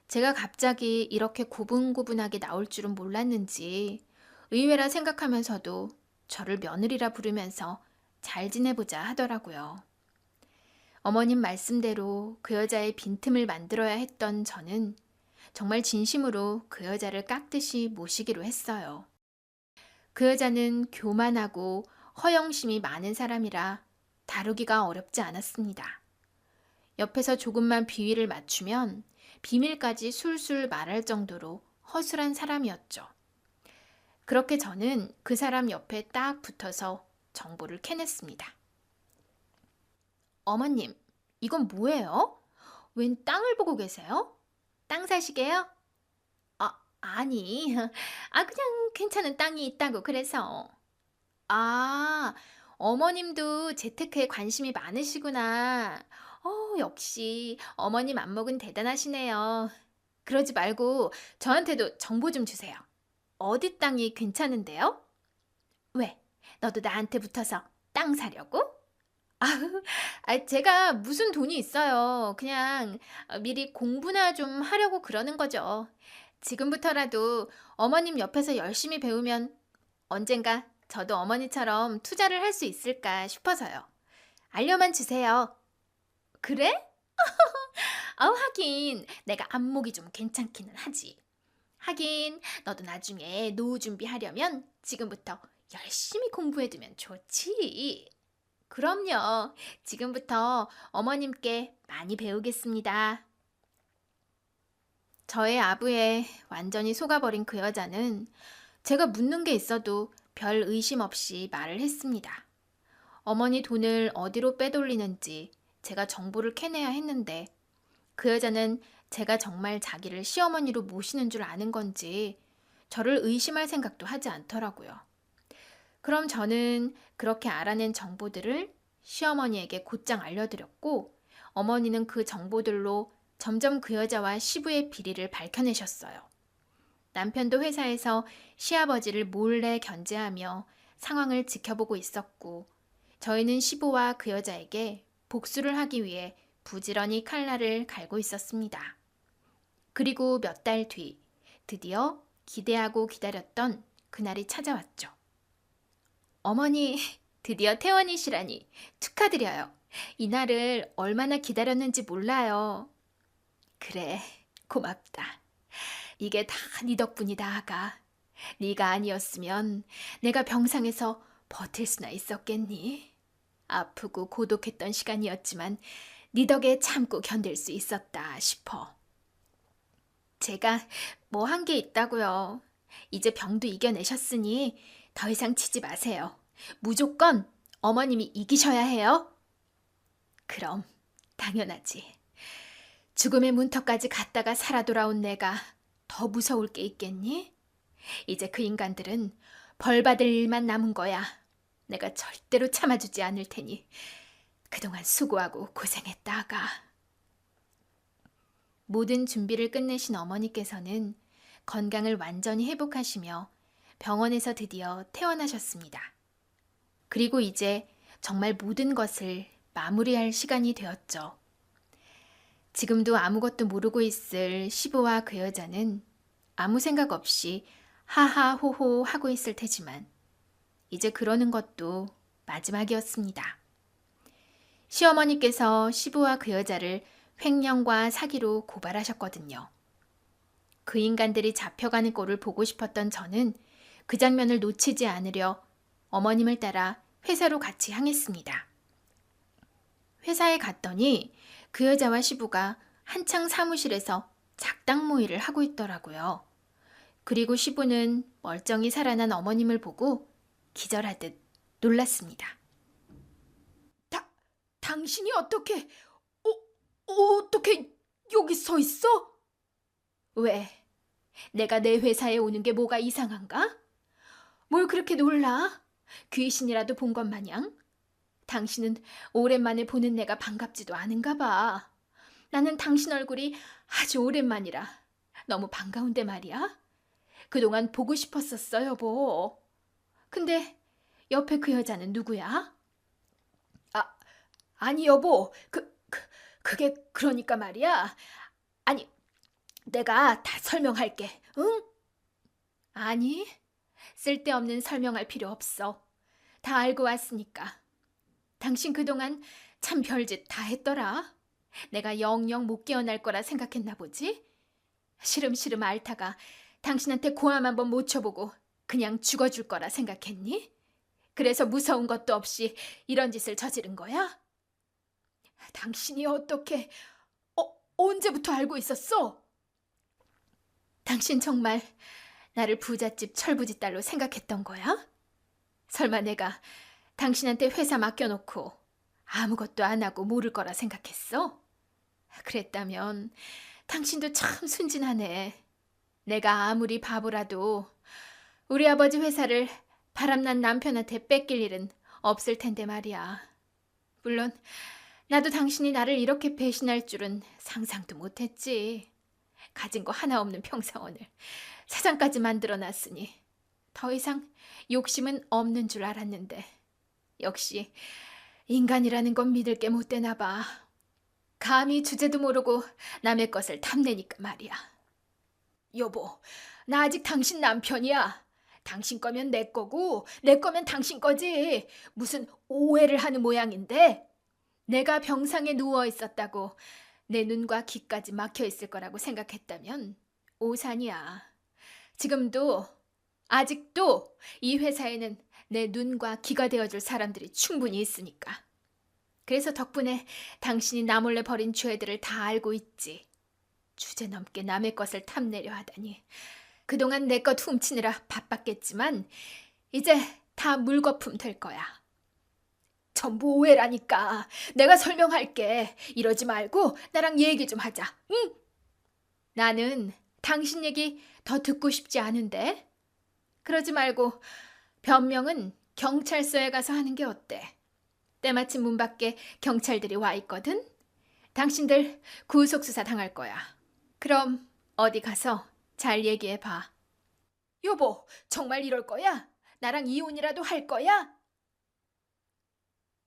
제가 갑자기 이렇게 고분고분하게 나올 줄은 몰랐는지 의외라 생각하면서도 저를 며느리라 부르면서 잘 지내보자 하더라고요. 어머님 말씀대로 그 여자의 빈틈을 만들어야 했던 저는 정말 진심으로 그 여자를 깍듯이 모시기로 했어요. 그 여자는 교만하고 허영심이 많은 사람이라 다루기가 어렵지 않았습니다. 옆에서 조금만 비위를 맞추면 비밀까지 술술 말할 정도로 허술한 사람이었죠. 그렇게 저는 그 사람 옆에 딱 붙어서 정보를 캐냈습니다. 어머님, 이건 뭐예요? 웬 땅을 보고 계세요? 땅 사시게요? 아니, 그냥 괜찮은 땅이 있다고 그래서. 어머님도 재테크에 관심이 많으시구나. 역시 어머님 안목은 대단하시네요. 그러지 말고 저한테도 정보 좀 주세요. 어디 땅이 괜찮은데요? 왜? 너도 나한테 붙어서 땅 사려고? 제가 무슨 돈이 있어요. 그냥 미리 공부나 좀 하려고 그러는 거죠. 지금부터라도 어머님 옆에서 열심히 배우면 언젠가 저도 어머니처럼 투자를 할 수 있을까 싶어서요. 알려만 주세요. 그래? 하긴 내가 안목이 좀 괜찮기는 하지. 하긴 너도 나중에 노후 준비하려면 지금부터 열심히 공부해두면 좋지. 그럼요. 지금부터 어머님께 많이 배우겠습니다. 저의 아부에 완전히 속아버린 그 여자는 제가 묻는 게 있어도 별 의심 없이 말을 했습니다. 어머니 돈을 어디로 빼돌리는지 제가 정보를 캐내야 했는데 그 여자는 제가 정말 자기를 시어머니로 모시는 줄 아는 건지 저를 의심할 생각도 하지 않더라고요. 그럼 저는 그렇게 알아낸 정보들을 시어머니에게 곧장 알려드렸고 어머니는 그 정보들로 점점 그 여자와 시부의 비리를 밝혀내셨어요. 남편도 회사에서 시아버지를 몰래 견제하며 상황을 지켜보고 있었고 저희는 시부와 그 여자에게 복수를 하기 위해 부지런히 칼날을 갈고 있었습니다. 그리고 몇 달 뒤 드디어 기대하고 기다렸던 그날이 찾아왔죠. 어머니, 드디어 퇴원이시라니 축하드려요. 이날을 얼마나 기다렸는지 몰라요. 그래, 고맙다. 이게 다 네 덕분이다, 아가. 네가 아니었으면 내가 병상에서 버틸 수나 있었겠니? 아프고 고독했던 시간이었지만 네 덕에 참고 견딜 수 있었다 싶어. 제가 뭐 한 게 있다고요. 이제 병도 이겨내셨으니 더 이상 치지 마세요. 무조건 어머님이 이기셔야 해요. 그럼 당연하지. 죽음의 문턱까지 갔다가 살아 돌아온 내가 더 무서울 게 있겠니? 이제 그 인간들은 벌 받을 일만 남은 거야. 내가 절대로 참아주지 않을 테니 그동안 수고하고 고생했다가. 모든 준비를 끝내신 어머니께서는 건강을 완전히 회복하시며 병원에서 드디어 퇴원하셨습니다. 그리고 이제 정말 모든 것을 마무리할 시간이 되었죠. 지금도 아무것도 모르고 있을 시부와 그 여자는 아무 생각 없이 하하호호 하고 있을 테지만 이제 그러는 것도 마지막이었습니다. 시어머니께서 시부와 그 여자를 횡령과 사기로 고발하셨거든요. 그 인간들이 잡혀가는 꼴을 보고 싶었던 저는 그 장면을 놓치지 않으려 어머님을 따라 회사로 같이 향했습니다. 회사에 갔더니 그 여자와 시부가 한창 사무실에서 작당 모의를 하고 있더라고요. 그리고 시부는 멀쩡히 살아난 어머님을 보고 기절하듯 놀랐습니다. 당신이 어떻게 여기 서 있어? 왜? 내가 내 회사에 오는 게 뭐가 이상한가? 뭘 그렇게 놀라? 귀신이라도 본 것 마냥? 당신은 오랜만에 보는 내가 반갑지도 않은가 봐. 나는 당신 얼굴이 아주 오랜만이라 너무 반가운데 말이야. 그동안 보고 싶었었어, 여보. 근데 옆에 그 여자는 누구야? 아니 여보, 그게 그러니까 말이야. 아니, 내가 다 설명할게, 응? 아니, 쓸데없는 설명할 필요 없어. 다 알고 왔으니까. 당신 그동안 참 별짓 다 했더라. 내가 영영 못 깨어날 거라 생각했나 보지? 시름시름 앓다가 당신한테 고함 한번 못 쳐보고 그냥 죽어줄 거라 생각했니? 그래서 무서운 것도 없이 이런 짓을 저지른 거야? 당신이 어떻게, 언제부터 알고 있었어? 당신 정말 나를 부잣집 철부지 딸로 생각했던 거야? 설마 내가 당신한테 회사 맡겨놓고 아무것도 안 하고 모를 거라 생각했어? 그랬다면 당신도 참 순진하네. 내가 아무리 바보라도 우리 아버지 회사를 바람난 남편한테 뺏길 일은 없을 텐데 말이야. 물론 나도 당신이 나를 이렇게 배신할 줄은 상상도 못했지. 가진 거 하나 없는 평사원을 사장까지 만들어놨으니 더 이상 욕심은 없는 줄 알았는데 역시 인간이라는 건 믿을 게 못 되나 봐. 감히 주제도 모르고 남의 것을 탐내니까 말이야. 여보, 나 아직 당신 남편이야. 당신 거면 내 거고 내 거면 당신 거지. 무슨 오해를 하는 모양인데. 내가 병상에 누워 있었다고 내 눈과 귀까지 막혀 있을 거라고 생각했다면 오산이야. 지금도 아직도 이 회사에는 내 눈과 귀가 되어줄 사람들이 충분히 있으니까. 그래서 덕분에 당신이 나 몰래 벌인 죄들을 다 알고 있지. 주제넘게 남의 것을 탐내려 하다니. 그동안 내 것 훔치느라 바빴겠지만 이제 다 물거품 될 거야. 전부 오해라니까. 내가 설명할게. 이러지 말고 나랑 얘기 좀 하자. 응? 나는 당신 얘기 더 듣고 싶지 않은데. 그러지 말고 변명은 경찰서에 가서 하는 게 어때? 때마침 문 밖에 경찰들이 와 있거든. 당신들 구속수사 당할 거야. 그럼 어디 가서 잘 얘기해 봐. 여보, 정말 이럴 거야? 나랑 이혼이라도 할 거야?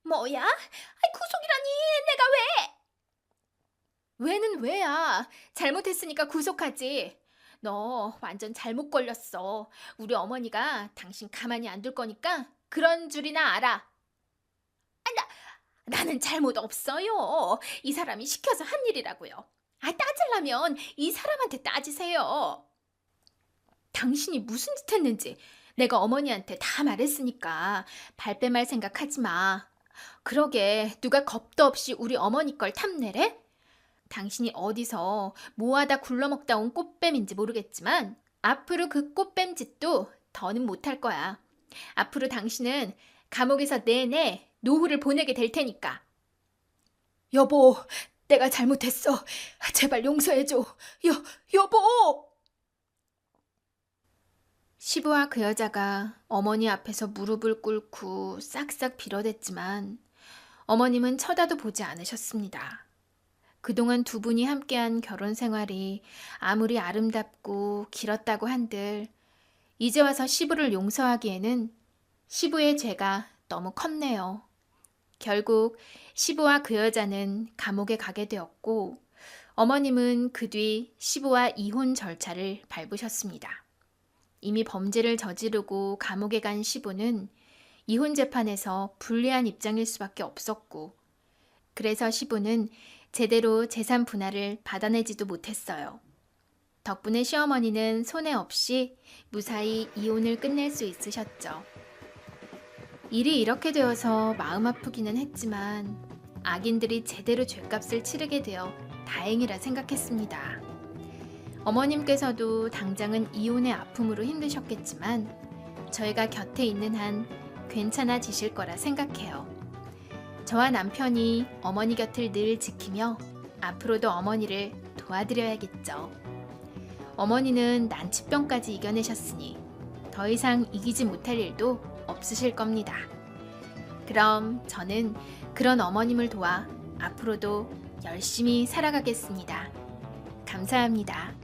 뭐야? 구속이라니. 내가 왜? 왜는 왜야. 잘못했으니까 구속하지. 너 완전 잘못 걸렸어. 우리 어머니가 당신 가만히 안 둘 거니까 그런 줄이나 알아. 나는 잘못 없어요. 이 사람이 시켜서 한 일이라고요. 따지려면 이 사람한테 따지세요. 당신이 무슨 짓 했는지 내가 어머니한테 다 말했으니까 발뺌할 생각하지 마. 그러게 누가 겁도 없이 우리 어머니 걸 탐내래? 당신이 어디서 뭐하다 굴러먹다 온 꽃뱀인지 모르겠지만 앞으로 그 꽃뱀 짓도 더는 못할 거야. 앞으로 당신은 감옥에서 내내 노후를 보내게 될 테니까. 여보, 내가 잘못했어. 제발 용서해줘. 여보! 시부와 그 여자가 어머니 앞에서 무릎을 꿇고 싹싹 빌어댔지만 어머님은 쳐다도 보지 않으셨습니다. 그동안 두 분이 함께한 결혼 생활이 아무리 아름답고 길었다고 한들 이제 와서 시부를 용서하기에는 시부의 죄가 너무 컸네요. 결국 시부와 그 여자는 감옥에 가게 되었고 어머님은 그 뒤 시부와 이혼 절차를 밟으셨습니다. 이미 범죄를 저지르고 감옥에 간 시부는 이혼 재판에서 불리한 입장일 수밖에 없었고 그래서 시부는 제대로 재산 분할을 받아내지도 못했어요. 덕분에 시어머니는 손해 없이 무사히 이혼을 끝낼 수 있으셨죠. 일이 이렇게 되어서 마음 아프기는 했지만 악인들이 제대로 죗값을 치르게 되어 다행이라 생각했습니다. 어머님께서도 당장은 이혼의 아픔으로 힘드셨겠지만 저희가 곁에 있는 한 괜찮아지실 거라 생각해요. 저와 남편이 어머니 곁을 늘 지키며 앞으로도 어머니를 도와드려야겠죠. 어머니는 난치병까지 이겨내셨으니 더 이상 이기지 못할 일도 없으실 겁니다. 그럼 저는 그런 어머님을 도와 앞으로도 열심히 살아가겠습니다. 감사합니다.